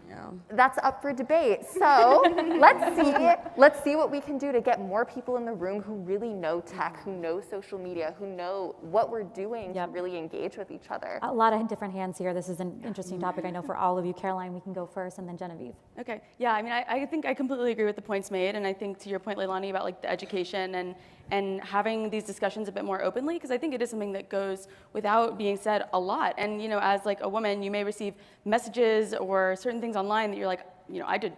No. That's up for debate. So let's see what we can do to get more people in the room who really know tech, who know social media, who know what we're doing to really engage with each other. A lot of different hands here. This is an interesting topic, I know, for all of you. Caroline, we can go first, and then Genevieve. Okay, yeah, I mean, I think I completely agree with the points made, and I think to your point, Leilani, about the education and having these discussions a bit more openly, because I think it is something that goes without being said a lot. And as a woman, you may receive messages or certain things online that you're like, I did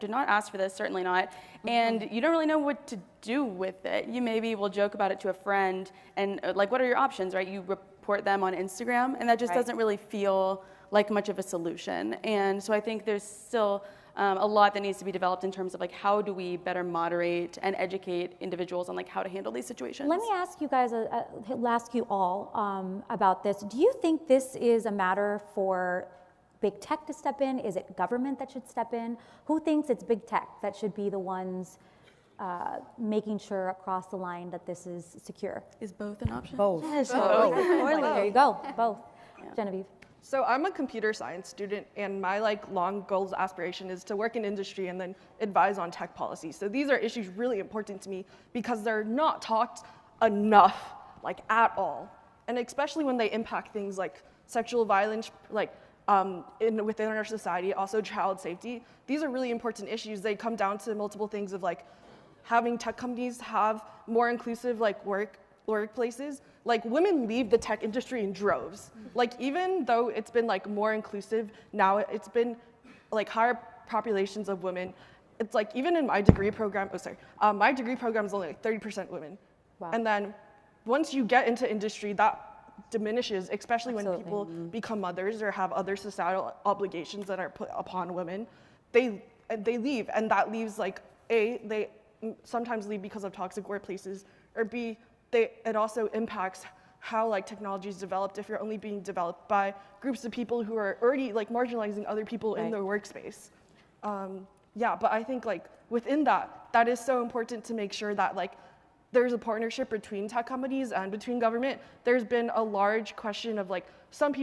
not ask for this, certainly not. And you don't really know what to do with it. You maybe will joke about it to a friend, and what are your options, right? You report them on Instagram, and that just doesn't really feel like much of a solution. And so I think there's still a lot that needs to be developed in terms of how do we better moderate and educate individuals on how to handle these situations. Let me ask you guys, ask you all about this. Do you think this is a matter for big tech to step in? Is it government that should step in? Who thinks it's big tech that should be the ones making sure across the line that this is secure? Is both an option? Both. Yes, both. There you go, both. Yeah. Genevieve. So I'm a computer science student, and my long goals aspiration is to work in industry and then advise on tech policy. So these are issues really important to me because they're not talked enough, at all. And especially when they impact things like sexual violence, within our society, also child safety. These are really important issues. They come down to multiple things of having tech companies have more inclusive workplaces, like women leave the tech industry in droves. Like even though it's been like more inclusive, now it's been like higher populations of women. It's like even in my degree program, my degree program is only like 30% women. Wow. And then once you get into industry, that diminishes, especially when Absolutely. people become mothers or have other societal obligations that are put upon women. They leave, and that leaves like A, they sometimes leave because of toxic workplaces, or B, it also impacts how like technology is developed if you're only being developed by groups of people who are already like marginalizing other people in their workspace. Yeah, but I think like within that is so important to make sure that like there's a partnership between tech companies and between government. There's been a large question of like, some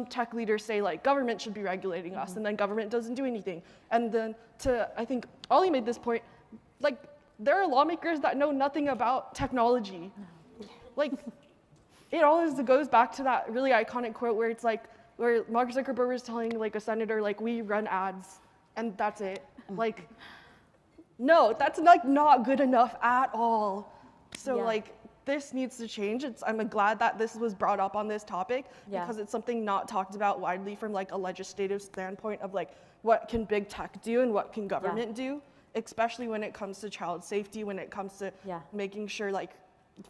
tech leaders say like government should be regulating us, and then government doesn't do anything. And then I think Ollie made this point, like there are lawmakers that know nothing about technology. Like it always goes back to that really iconic quote where it's like, where Mark Zuckerberg was telling like a senator, like we run ads and that's it. Like, no, that's like not good enough at all. So like this needs to change. I'm glad that this was brought up on this topic because it's something not talked about widely from like a legislative standpoint of like what can big tech do and what can government do, especially when it comes to child safety, when it comes to making sure like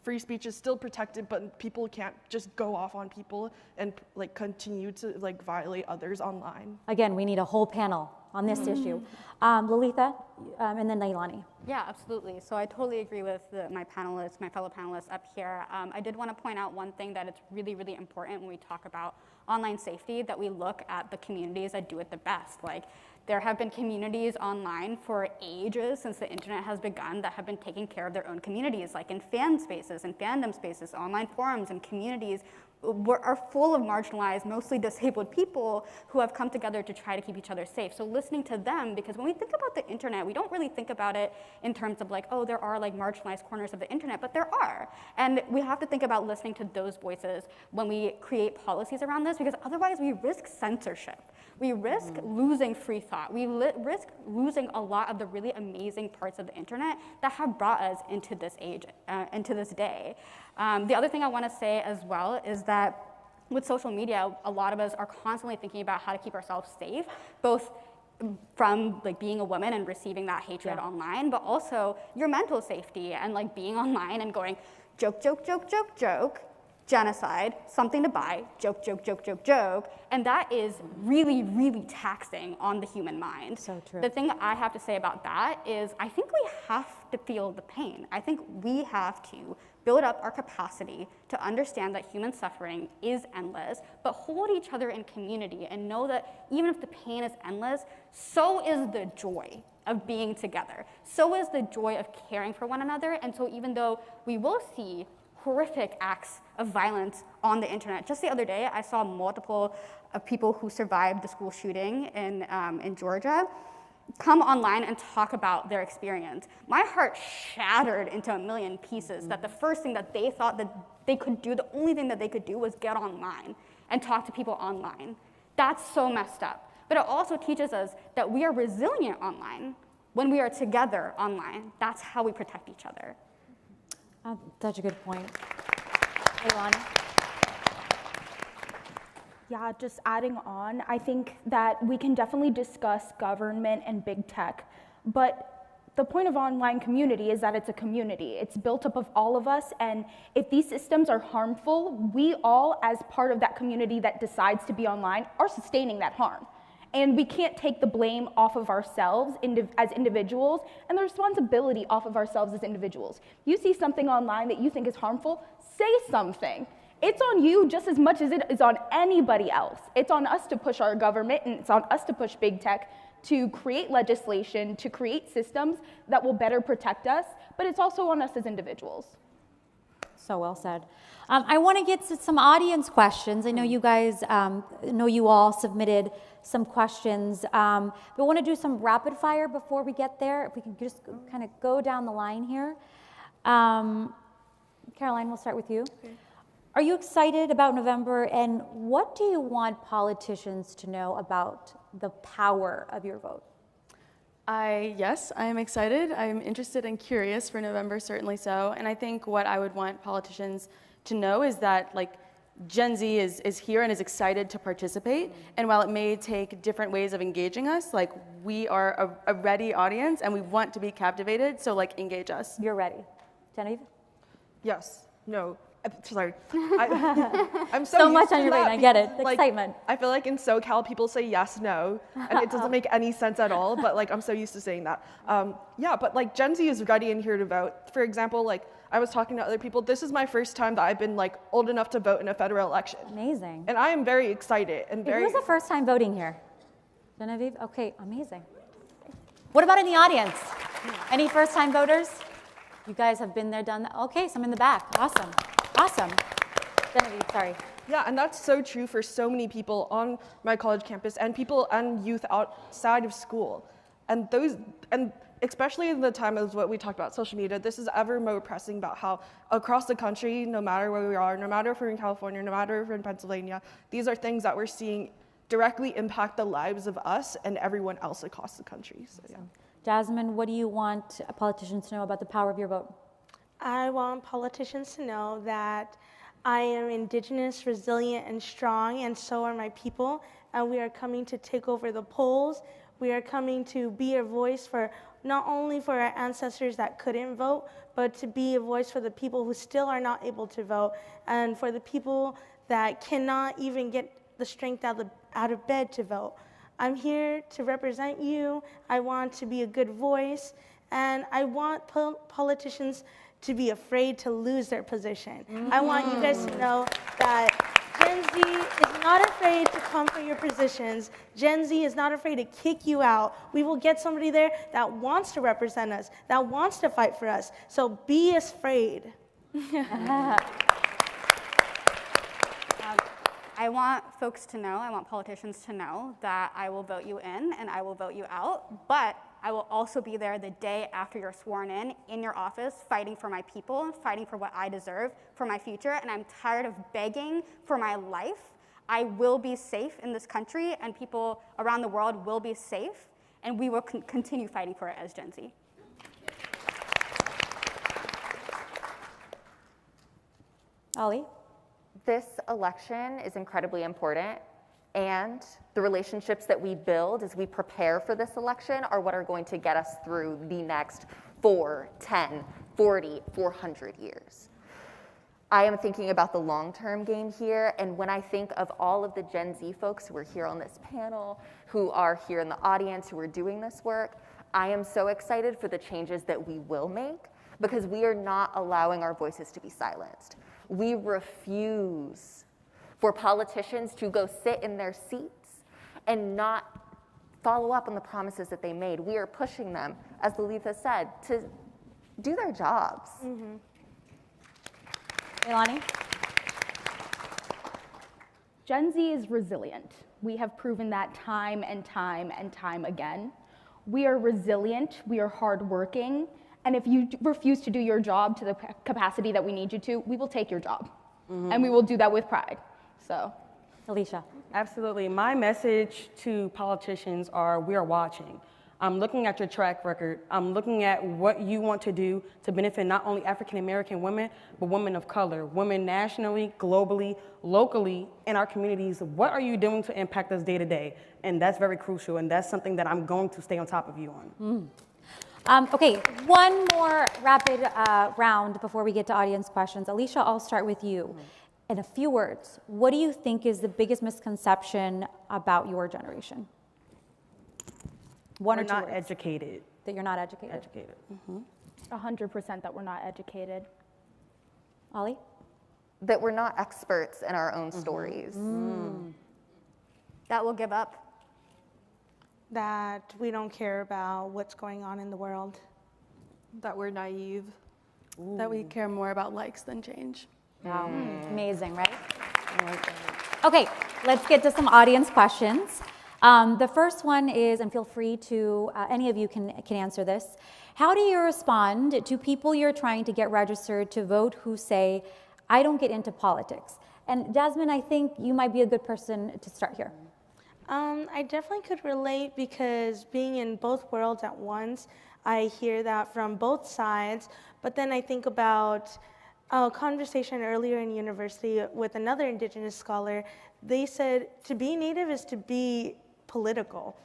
free speech is still protected, but people can't just go off on people and like continue to like violate others online. Again, we need a whole panel on this issue. Lalitha, and then Nailani. Yeah, absolutely. So I totally agree with my fellow panelists up here. I did want to point out one thing that it's really, really important when we talk about online safety, that we look at the communities that do it the best. Like, there have been communities online for ages since the internet has begun that have been taking care of their own communities, like in fan spaces and fandom spaces, online forums and communities are full of marginalized, mostly disabled people who have come together to try to keep each other safe. So listening to them, because when we think about the internet, we don't really think about it in terms of like, oh, there are like marginalized corners of the internet, but there are. And we have to think about listening to those voices when we create policies around this, because otherwise we risk censorship. We risk losing free thought. We risk losing a lot of the really amazing parts of the internet that have brought us into this age, into this day. The other thing I want to say as well is that with social media, a lot of us are constantly thinking about how to keep ourselves safe, both from like being a woman and receiving that hatred online, but also your mental safety and like being online and going joke, joke, joke, joke, joke, genocide, something to buy, joke, joke, joke, joke, joke, and that is really, really taxing on the human mind. So true. The thing I have to say about that is I think we have to feel the pain. I think we have to build up our capacity to understand that human suffering is endless, but hold each other in community and know that even if the pain is endless, so is the joy of being together. So is the joy of caring for one another. And so even though we will see horrific acts of violence on the internet. Just the other day, I saw multiple people who survived the school shooting in Georgia come online and talk about their experience. My heart shattered into a million pieces that the first thing that they thought that they could do, the only thing that they could do was get online and talk to people online. That's so messed up. But it also teaches us that we are resilient online when we are together online. That's how we protect each other. Such a good point. Leilani? Yeah, just adding on, I think that we can definitely discuss government and big tech, but the point of online community is that it's a community. It's built up of all of us, and if these systems are harmful, we all, as part of that community that decides to be online, are sustaining that harm. And we can't take the blame off of ourselves as individuals and the responsibility off of ourselves as individuals. You see something online that you think is harmful, say something. It's on you just as much as it is on anybody else. It's on us to push our government, and it's on us to push big tech to create legislation, to create systems that will better protect us, but it's also on us as individuals. So well said. I want to get to some audience questions. I know you guys, you all submitted some questions, but I want to do some rapid fire before we get there. If we can just kind of go down the line here. Caroline, we'll start with you. Okay. Are you excited about November, and what do you want politicians to know about the power of your vote? Yes, I'm excited. I'm interested and curious for November, certainly so. And I think what I would want politicians to know is that like Gen Z is here and is excited to participate. And while it may take different ways of engaging us, like we are a ready audience and we want to be captivated, so like engage us. You're ready. Genevieve? Yes. No. Sorry. I'm So used much to on your that brain, I get it. because, like, Excitement. I feel like in SoCal people say yes, no, and it doesn't make any sense at all, but like I'm so used to saying that. Yeah, but like Gen Z is ready and here to vote. For example, like I was talking to other people, this is my first time that I've been like old enough to vote in a federal election. Amazing. And I am very excited and very. Who was the first time voting here? Genevieve? Okay, amazing. What about in the audience? Any first time voters? You guys have been there, done that? Okay, some in the back. Awesome. Awesome. Genevieve, sorry. Yeah, and that's so true for so many people on my college campus and people and youth outside of school. And especially in the time of what we talked about, social media, this is ever more pressing about how across the country, no matter where we are, no matter if we're in California, no matter if we're in Pennsylvania, these are things that we're seeing directly impact the lives of us and everyone else across the country. So, yeah. Jasmine, what do you want politicians to know about the power of your vote? I want politicians to know that I am indigenous, resilient, and strong, and so are my people. And we are coming to take over the polls. We are coming to be a voice for not only for our ancestors that couldn't vote, but to be a voice for the people who still are not able to vote, and for the people that cannot even get the strength out of bed to vote. I'm here to represent you. I want to be a good voice, and I want politicians to be afraid to lose their position. I want you guys to know that Gen Z is not afraid to come for your positions. Gen Z is not afraid to kick you out. We will get somebody there that wants to represent us, that wants to fight for us. So be afraid. I want folks to know, I want politicians to know that I will vote you in and I will vote you out, but I will also be there the day after you're sworn in your office, fighting for my people, fighting for what I deserve, for my future, and I'm tired of begging for my life. I will be safe in this country, and people around the world will be safe, and we will continue fighting for it as Gen Z. Ollie? This election is incredibly important, and the relationships that we build as we prepare for this election are what are going to get us through the next 4, 10, 40, 400 years. I am thinking about the long-term game here, and when I think of all of the Gen Z folks who are here on this panel, who are here in the audience, who are doing this work, I am so excited for the changes that we will make, because we are not allowing our voices to be silenced. We refuse for politicians to go sit in their seats and not follow up on the promises that they made. We are pushing them, as Lalitha said, to do their jobs. Ilani? Gen Z is resilient. We have proven that time and time and time again. We are resilient, we are hardworking, and if you refuse to do your job to the capacity that we need you to, we will take your job. And we will do that with pride. So, Alicia? Absolutely. My message to politicians are, we are watching. I'm looking at your track record. I'm looking at what you want to do to benefit not only African American women, but women of color, women nationally, globally, locally, in our communities. What are you doing to impact us day to day? And that's very crucial, and that's something that I'm going to stay on top of you on. Okay, one more rapid round before we get to audience questions. Alicia, I'll start with you. In a few words, what do you think is the biggest misconception about your generation? One or two We're not words. educated. That you're not educated. 100% that we're not educated. Ollie? That we're not experts in our own stories. That will give up. That we don't care about what's going on in the world. That we're naive. That we care more about likes than change. Wow, amazing, right? Okay, let's get to some audience questions. The first one is, and feel free to, any of you can answer this. How do you respond to people you're trying to get registered to vote who say, I don't get into politics? And Jasmine, I think you might be a good person to start here. I definitely could relate because being in both worlds at once, I hear that from both sides, but then I think about a conversation earlier in university with another Indigenous scholar. They said to be Native is to be political.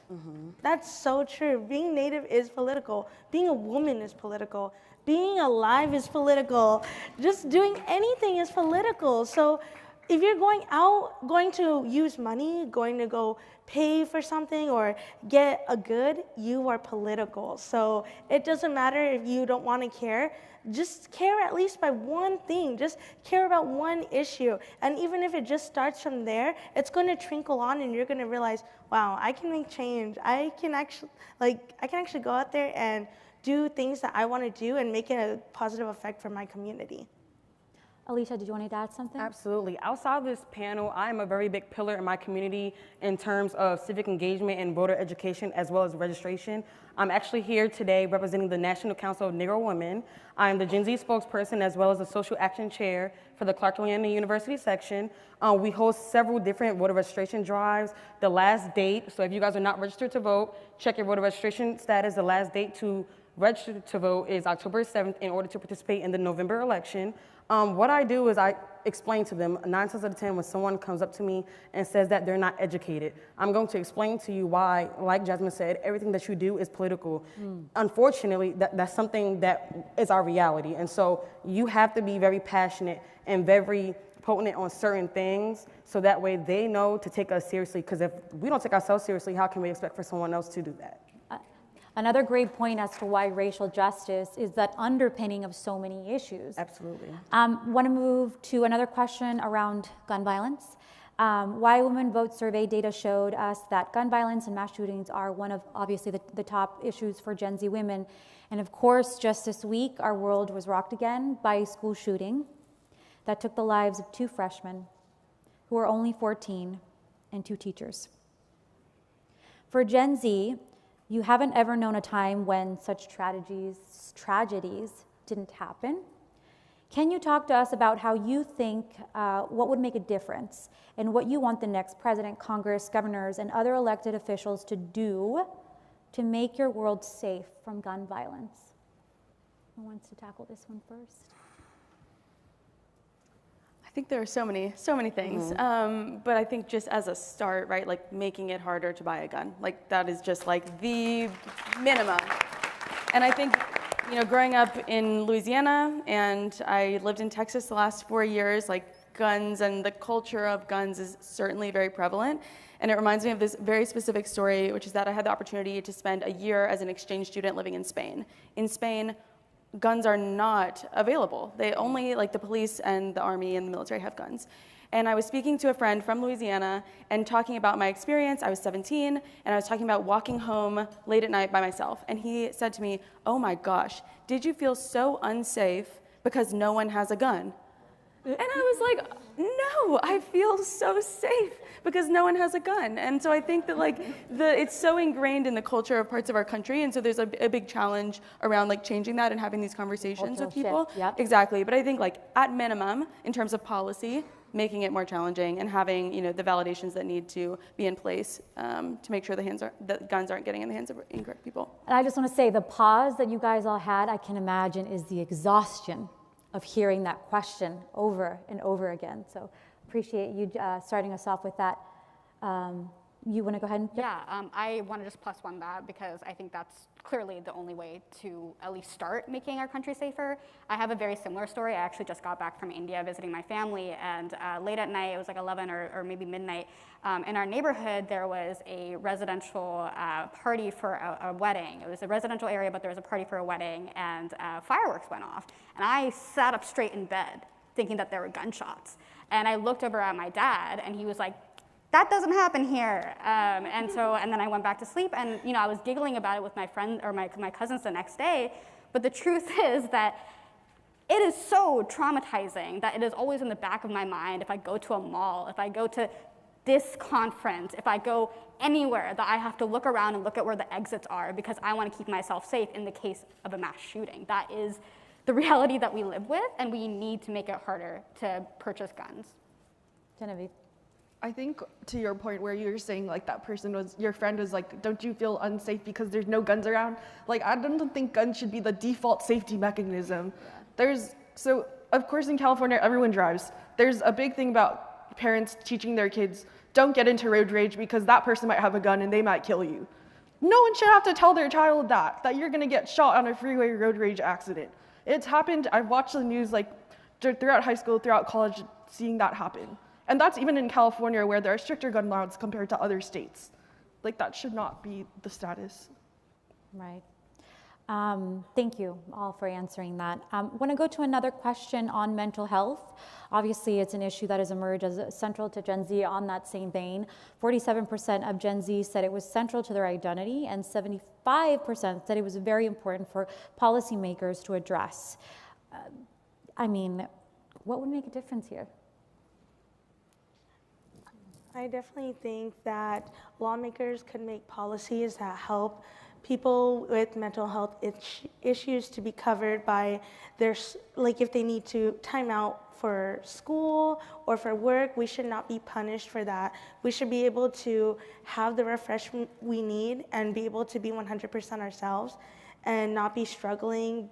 That's so true. Being Native is political. Being a woman is political. Being alive is political. Just doing anything is political. So if you're going to use money, going to go pay for something or get a good, you are political. So it doesn't matter if you don't want to care. Just care at least by one thing. Just care about one issue. And even if it just starts from there, it's going to trickle on and you're going to realize, wow, I can make change. I can actually go out there and do things that I want to do and make it a positive effect for my community. Alicia, did you want to add something? Absolutely. Outside of this panel, I am a very big pillar in my community in terms of civic engagement and voter education as well as registration. I'm actually here today representing the National Council of Negro Women. I'm the Gen Z spokesperson as well as the Social Action Chair for the Clark-Atlanta University section. We host several different voter registration drives. The last date, so if you guys are not registered to vote, check your voter registration status. The last date to register to vote is October 7th in order to participate in the November election. What I do is I explain to them 9 times out of 10 when someone comes up to me and says that they're not educated. I'm going to explain to you why, like Jasmine said, everything that you do is political. Unfortunately, that's something that is our reality. And so you have to be very passionate and very potent on certain things so that way they know to take us seriously. Because if we don't take ourselves seriously, how can we expect for someone else to do that? Another great point as to why racial justice is that underpinning of so many issues. Absolutely. Want to move to another question around gun violence. Why Women Vote survey data showed us that gun violence and mass shootings are one of obviously the top issues for Gen Z women. And of course, just this week, our world was rocked again by a school shooting that took the lives of 2 freshmen who were only 14 and 2 teachers. For Gen Z, you haven't ever known a time when such tragedies didn't happen. Can you talk to us about how you think what would make a difference and what you want the next president, Congress, governors, and other elected officials to do to make your world safe from gun violence? Who wants to tackle this one first? I think there are so many things, but I think just as a start, right, like making it harder to buy a gun, like that is just like the minimum. And I think, you know, growing up in Louisiana and I lived in Texas the last 4 years, like guns and the culture of guns is certainly very prevalent. And it reminds me of this very specific story, which is that I had the opportunity to spend a year as an exchange student living in Spain. In Spain, guns are not available. They only, like the police and the army and the military have guns. And I was speaking to a friend from Louisiana and talking about my experience. I was 17, and I was talking about walking home late at night by myself. And he said to me, "Oh my gosh, did you feel so unsafe because no one has a gun?" And I was like, no, I feel so safe because no one has a gun. And so I think that like it's so ingrained in the culture of parts of our country. And so there's a big challenge around like changing that and having these conversations with people. Shift, yep. Exactly. But I think like at minimum, in terms of policy, making it more challenging and having, you know, the validations that need to be in place to make sure the guns aren't getting in the hands of incorrect people. And I just want to say the pause that you guys all had, I can imagine, is the exhaustion of hearing that question over and over again. So appreciate you starting us off with that. You want to go ahead and? Yeah, I want to just plus one that because I think that's clearly the only way to at least start making our country safer. I have a very similar story. I actually just got back from India visiting my family, and late at night, it was like 11 or maybe midnight, in our neighborhood there was a residential party for a wedding. It was a residential area, but there was a party for a wedding, and fireworks went off. And I sat up straight in bed thinking that there were gunshots. And I looked over at my dad, and he was like, "That doesn't happen here." And then I went back to sleep, and you know, I was giggling about it with my friend or my cousins the next day. But the truth is that it is so traumatizing that it is always in the back of my mind if I go to a mall, if I go to this conference, if I go anywhere, that I have to look around and look at where the exits are because I want to keep myself safe in the case of a mass shooting. That is the reality that we live with, and we need to make it harder to purchase guns. Genevieve. I think to your point where you're saying like that person was, your friend was like, don't you feel unsafe because there's no guns around? Like, I don't think guns should be the default safety mechanism. So of course in California, everyone drives. There's a big thing about parents teaching their kids, don't get into road rage because that person might have a gun and they might kill you. No one should have to tell their child that you're gonna get shot on a freeway road rage accident. It's happened, I've watched the news like throughout high school, throughout college, seeing that happen. And that's even in California where there are stricter gun laws compared to other states. Like that should not be the status. Right. Thank you all for answering that. I want to go to another question on mental health. Obviously, it's an issue that has emerged as central to Gen Z. On that same vein, 47% of Gen Z said it was central to their identity, and 75% said it was very important for policymakers to address. I mean, what would make a difference here? I definitely think that lawmakers could make policies that help people with mental health issues to be covered by their, like if they need to time out for school or for work, we should not be punished for that. We should be able to have the refreshment we need and be able to be 100% ourselves and not be struggling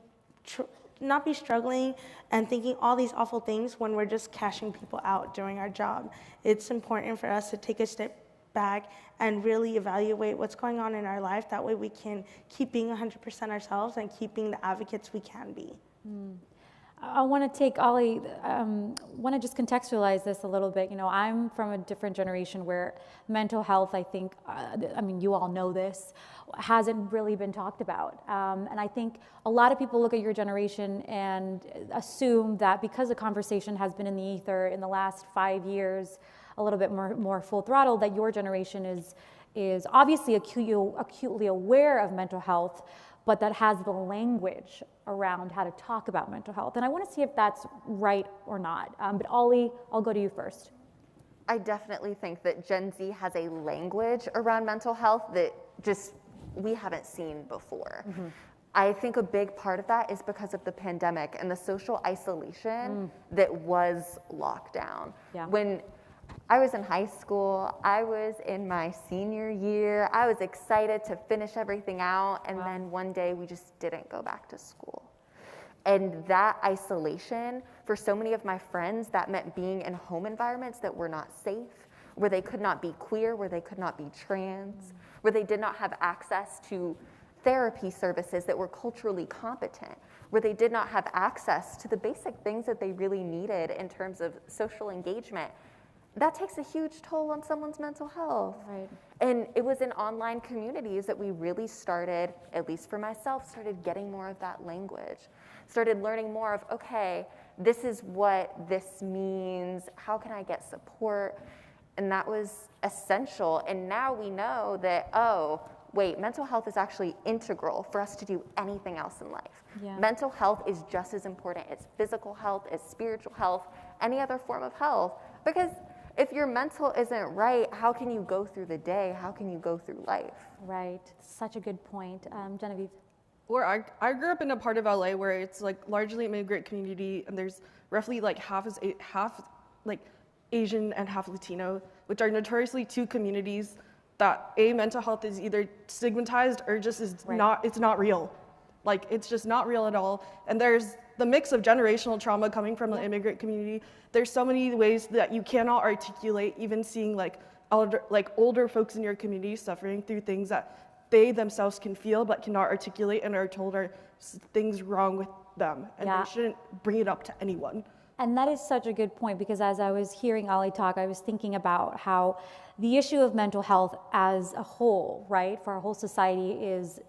and thinking all these awful things when we're just cashing people out doing our job. It's important for us to take a step back and really evaluate what's going on in our life. That way we can keep being 100% ourselves and keeping the advocates we can be. I want to take Ollie, want to just contextualize this a little bit. You know, I'm from a different generation where mental health, I think, I mean, you all know this, hasn't really been talked about. And I think a lot of people look at your generation and assume that because the conversation has been in the ether in the last 5 years, a little bit more full throttle, that your generation is obviously acutely aware of mental health, but that has the language around how to talk about mental health. And I want to see if that's right or not. But Ollie, I'll go to you first. I definitely think that Gen Z has a language around mental health that just we haven't seen before. Mm-hmm. I think a big part of that is because of the pandemic and the social isolation that was lockdown. Yeah. When I was in high school, I was in my senior year, I was excited to finish everything out, and then one day we just didn't go back to school. And that isolation, for so many of my friends, that meant being in home environments that were not safe, where they could not be queer, where they could not be trans, where they did not have access to therapy services that were culturally competent, where they did not have access to the basic things that they really needed in terms of social engagement. That takes a huge toll on someone's mental health. Right. And it was in online communities that we really started, at least for myself, started getting more of that language. Started learning more of, okay, this is what this means, how can I get support? And that was essential. And now we know that, oh, wait, mental health is actually integral for us to do anything else in life. Yeah. Mental health is just as important as physical health, as spiritual health, any other form of health. Because if your mental isn't right, how can you go through the day? How can you go through life? Right, such a good point. Genevieve? Where I grew up in a part of LA where it's like largely immigrant community, and there's roughly like half like Asian and half Latino, which are notoriously two communities that mental health is either stigmatized or just is it's not real. Like it's just not real at all. And there's the mix of generational trauma coming from the immigrant community. There's so many ways that you cannot articulate, even seeing like older folks in your community suffering through things that they themselves can feel but cannot articulate and are told are things wrong with them. And they shouldn't bring it up to anyone. And that is such a good point, because as I was hearing Ollie talk, I was thinking about how the issue of mental health as a whole, right, for our whole society is,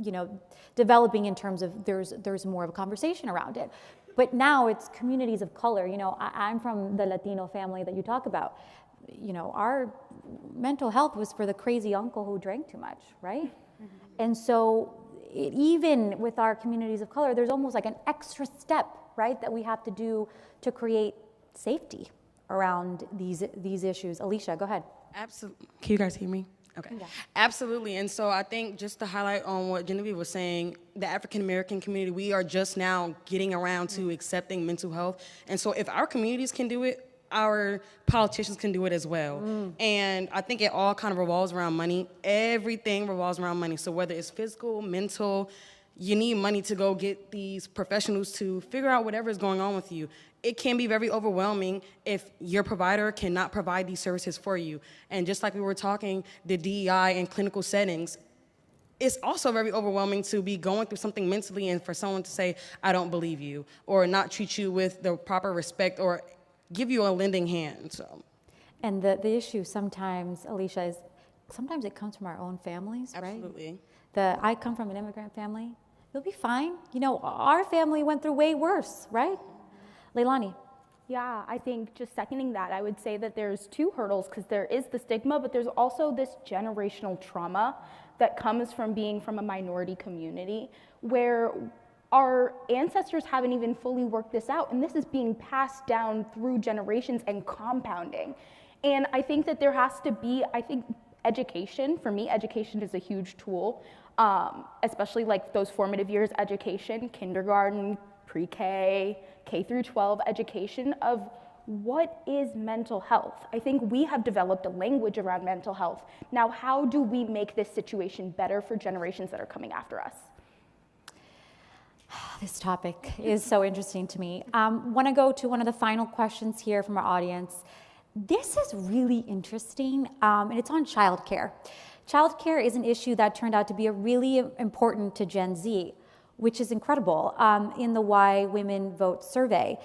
you know, developing in terms of there's more of a conversation around it. But now it's communities of color. You know, I'm from the Latino family that you talk about. You know, our mental health was for the crazy uncle who drank too much, right? Mm-hmm. And so even with our communities of color, there's almost like an extra step, right, that we have to do to create safety around these issues. Alicia, go ahead. Absolutely. Can you guys hear me? Okay. Yeah. Absolutely. And so I think just to highlight on what Genevieve was saying, the African American community, we are just now getting around to accepting mental health. And so if our communities can do it, our politicians can do it as well. And I think it all kind of revolves around money. Everything revolves around money. So whether it's physical, mental, you need money to go get these professionals to figure out whatever is going on with you. It can be very overwhelming if your provider cannot provide these services for you. And just like we were talking, the DEI in clinical settings, it's also very overwhelming to be going through something mentally and for someone to say, I don't believe you, or not treat you with the proper respect or give you a lending hand. So. And the issue sometimes, Alicia, is sometimes it comes from our own families, right? Absolutely. I come from an immigrant family. You'll be fine. You know, our family went through way worse, right? Leilani. Yeah, I think just seconding that, I would say that there's two hurdles because there is the stigma, but there's also this generational trauma that comes from being from a minority community where our ancestors haven't even fully worked this out, and this is being passed down through generations and compounding. And I think that there has to be, education, for me, education is a huge tool, especially like those formative years education, kindergarten, pre-K, K through 12 education of what is mental health. I think we have developed a language around mental health. Now, how do we make this situation better for generations that are coming after us? This topic is so interesting to me. Want to go to one of the final questions here from our audience. This is really interesting, and it's on childcare. Childcare is an issue that turned out to be really important to Gen Z, which is incredible, in the Why Women Vote survey.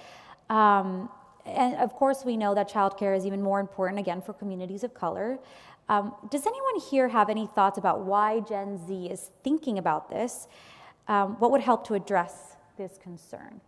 And of course, we know that childcare is even more important, again, for communities of color. Does anyone here have any thoughts about why Gen Z is thinking about this? What would help to address this concern?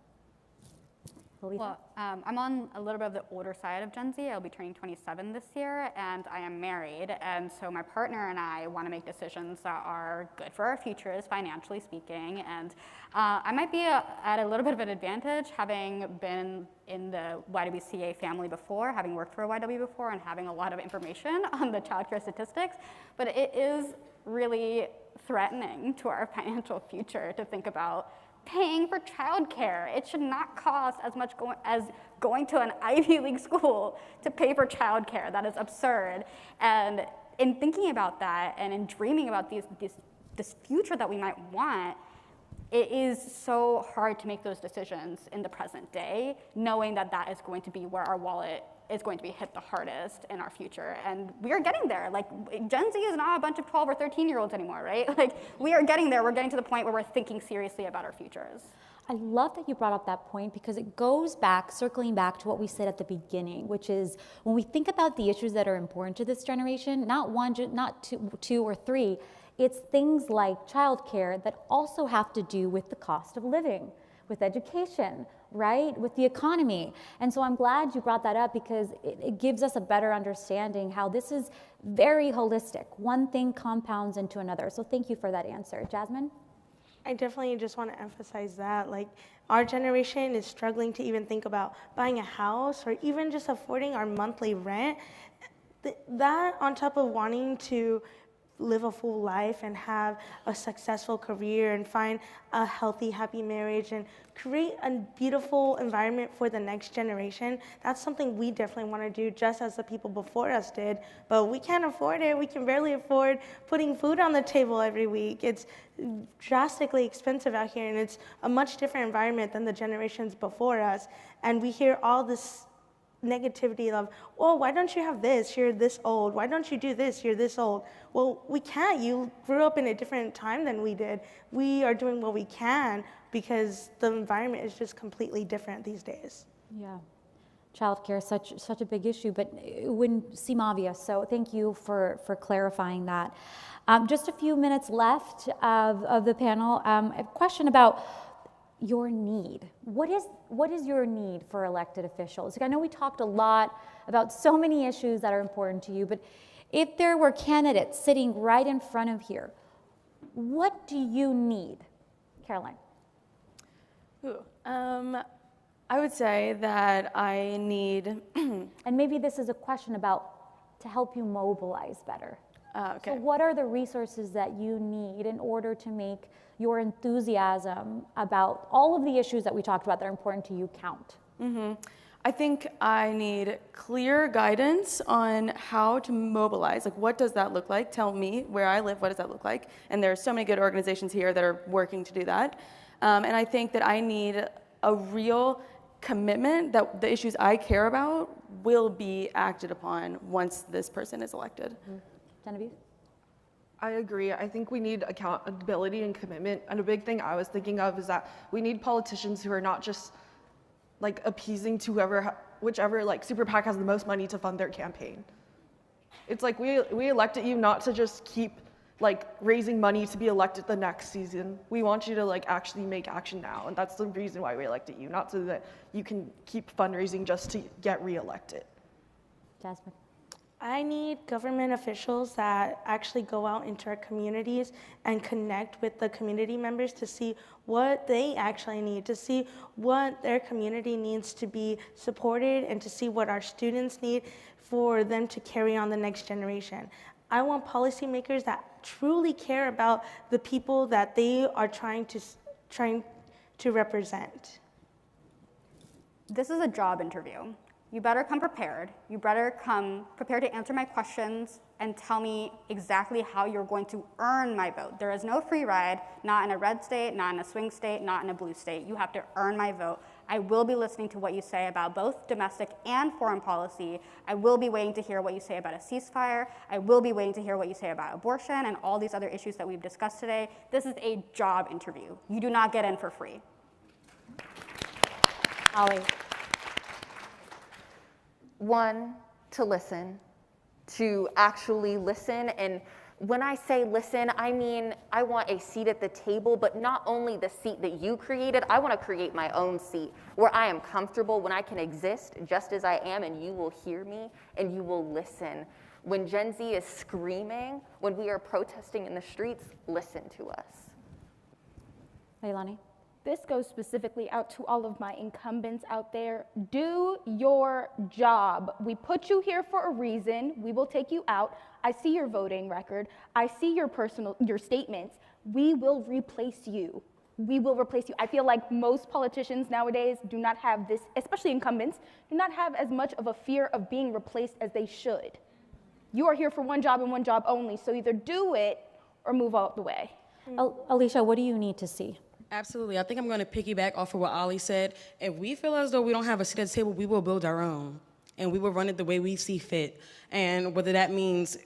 Well, I'm on a little bit of the older side of Gen Z. I'll be turning 27 this year, and I am married. And so my partner and I want to make decisions that are good for our futures, financially speaking. And I might be at a little bit of an advantage, having been in the YWCA family before, having worked for a YW before, and having a lot of information on the childcare statistics. But it is really threatening to our financial future to think about paying for childcare. It should not cost as much as going to an Ivy League school to pay for childcare. That is absurd. And in thinking about that and in dreaming about this future that we might want, it is so hard to make those decisions in the present day, knowing that that is going to be where our wallet is going to be hit the hardest in our future. And we are getting there. Like, Gen Z is not a bunch of 12 or 13-year-olds anymore, right? Like, we are getting there. We're getting to the point where we're thinking seriously about our futures. I love that you brought up that point because it goes back, circling back to what we said at the beginning, which is when we think about the issues that are important to this generation, not one, not two or three, it's things like childcare that also have to do with the cost of living, with education, right? With the economy. And so I'm glad you brought that up because it gives us a better understanding how this is very holistic. One thing compounds into another. So thank you for that answer. Jasmine? I definitely just want to emphasize that. Like, our generation is struggling to even think about buying a house or even just affording our monthly rent. That on top of wanting to live a full life and have a successful career and find a healthy, happy marriage and create a beautiful environment for the next generation. That's something we definitely want to do just as the people before us did, but we can't afford it. We can barely afford putting food on the table every week. It's drastically expensive out here and it's a much different environment than the generations before us. And we hear all this negativity of, oh, why don't you have this? You're this old. Why don't you do this? You're this old. Well, we can't. You grew up in a different time than we did. We are doing what we can because the environment is just completely different these days. Yeah. Childcare is such a big issue, but it wouldn't seem obvious. So thank you for clarifying that. Just a few minutes left of the panel. A question about your need. What is your need for elected officials? Like, I know we talked a lot about so many issues that are important to you, but if there were candidates sitting right in front of here, what do you need? Caroline. I would say that I need... And maybe this is a question about to help you mobilize better. Okay. So what are the resources that you need in order to make your enthusiasm about all of the issues that we talked about that are important to you count? I think I need clear guidance on how to mobilize. Like, what does that look like? Tell me where I live, what does that look like? And there are so many good organizations here that are working to do that. And I think that I need a real commitment that the issues I care about will be acted upon once this person is elected. Genevieve? I agree. I think we need accountability and commitment. And a big thing I was thinking of is that we need politicians who are not just like appeasing to whichever like super PAC has the most money to fund their campaign. It's like we elected you not to just keep like raising money to be elected the next season. We want you to like actually make action now. And that's the reason why we elected you, not so that you can keep fundraising just to get reelected. Jasmine? I need government officials that actually go out into our communities and connect with the community members to see what they actually need, to see what their community needs to be supported, and to see what our students need for them to carry on the next generation. I want policymakers that truly care about the people that they are trying to represent. This is a job interview. You better come prepared. You better come prepared to answer my questions and tell me exactly how you're going to earn my vote. There is no free ride, not in a red state, not in a swing state, not in a blue state. You have to earn my vote. I will be listening to what you say about both domestic and foreign policy. I will be waiting to hear what you say about a ceasefire. I will be waiting to hear what you say about abortion and all these other issues that we've discussed today. This is a job interview. You do not get in for free. Ollie? One, to listen, to actually listen. And when I say listen, I mean I want a seat at the table, but not only the seat that you created. I want to create my own seat where I am comfortable, when I can exist just as I am, and you will hear me and you will listen. When Gen Z is screaming, when we are protesting in the streets, listen to us. Leilani? This goes specifically out to all of my incumbents out there. Do your job. We put you here for a reason. We will take you out. I see your voting record. I see your statements. We will replace you. We will replace you. I feel like most politicians nowadays do not have this, especially incumbents, do not have as much of a fear of being replaced as they should. You are here for one job and one job only, so either do it or move out the way. Alicia, what do you need to see? Absolutely. I think I'm going to piggyback off of what Ollie said. If we feel as though we don't have a seat at the table, we will build our own. And we will run it the way we see fit. And whether that means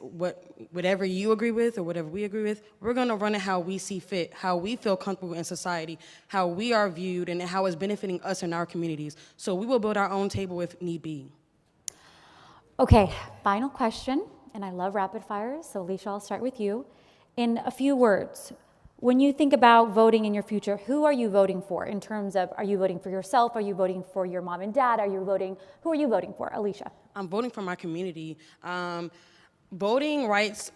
whatever you agree with or whatever we agree with, we're going to run it how we see fit, how we feel comfortable in society, how we are viewed, and how it's benefiting us and our communities. So we will build our own table if need be. Okay, final question, and I love rapid fires, so Alicia, I'll start with you. In a few words, when you think about voting in your future, who are you voting for in terms of, are you voting for yourself? Are you voting for your mom and dad? Who are you voting for? Alicia? I'm voting for my community. Voting rights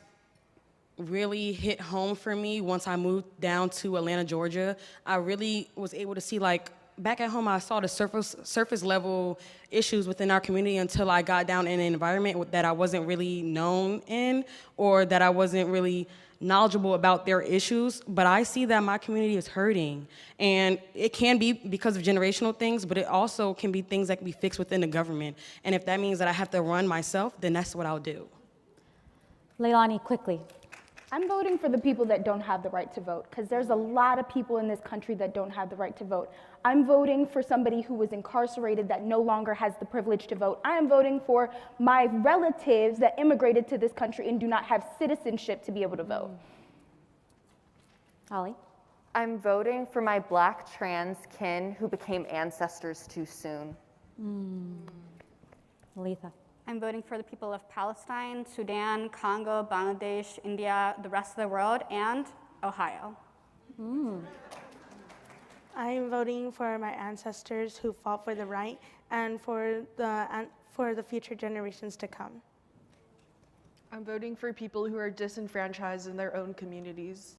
really hit home for me once I moved down to Atlanta, Georgia. I really was able to see, like, back at home, I saw the surface level issues within our community until I got down in an environment that I wasn't really known in, or that I wasn't really knowledgeable about their issues. But I see that my community is hurting, and it can be because of generational things, but it also can be things that can be fixed within the government. And if that means that I have to run myself, then that's what I'll do. Leilani, quickly. I'm voting for the people that don't have the right to vote, because there's a lot of people in this country that don't have the right to vote. I'm voting for somebody who was incarcerated that no longer has the privilege to vote. I am voting for my relatives that immigrated to this country and do not have citizenship to be able to vote. Holly? I'm voting for my Black trans kin who became ancestors too soon. Letha? I'm voting for the people of Palestine, Sudan, Congo, Bangladesh, India, the rest of the world, and Ohio. I am voting for my ancestors who fought for the right and for the future generations to come. I'm voting for people who are disenfranchised in their own communities.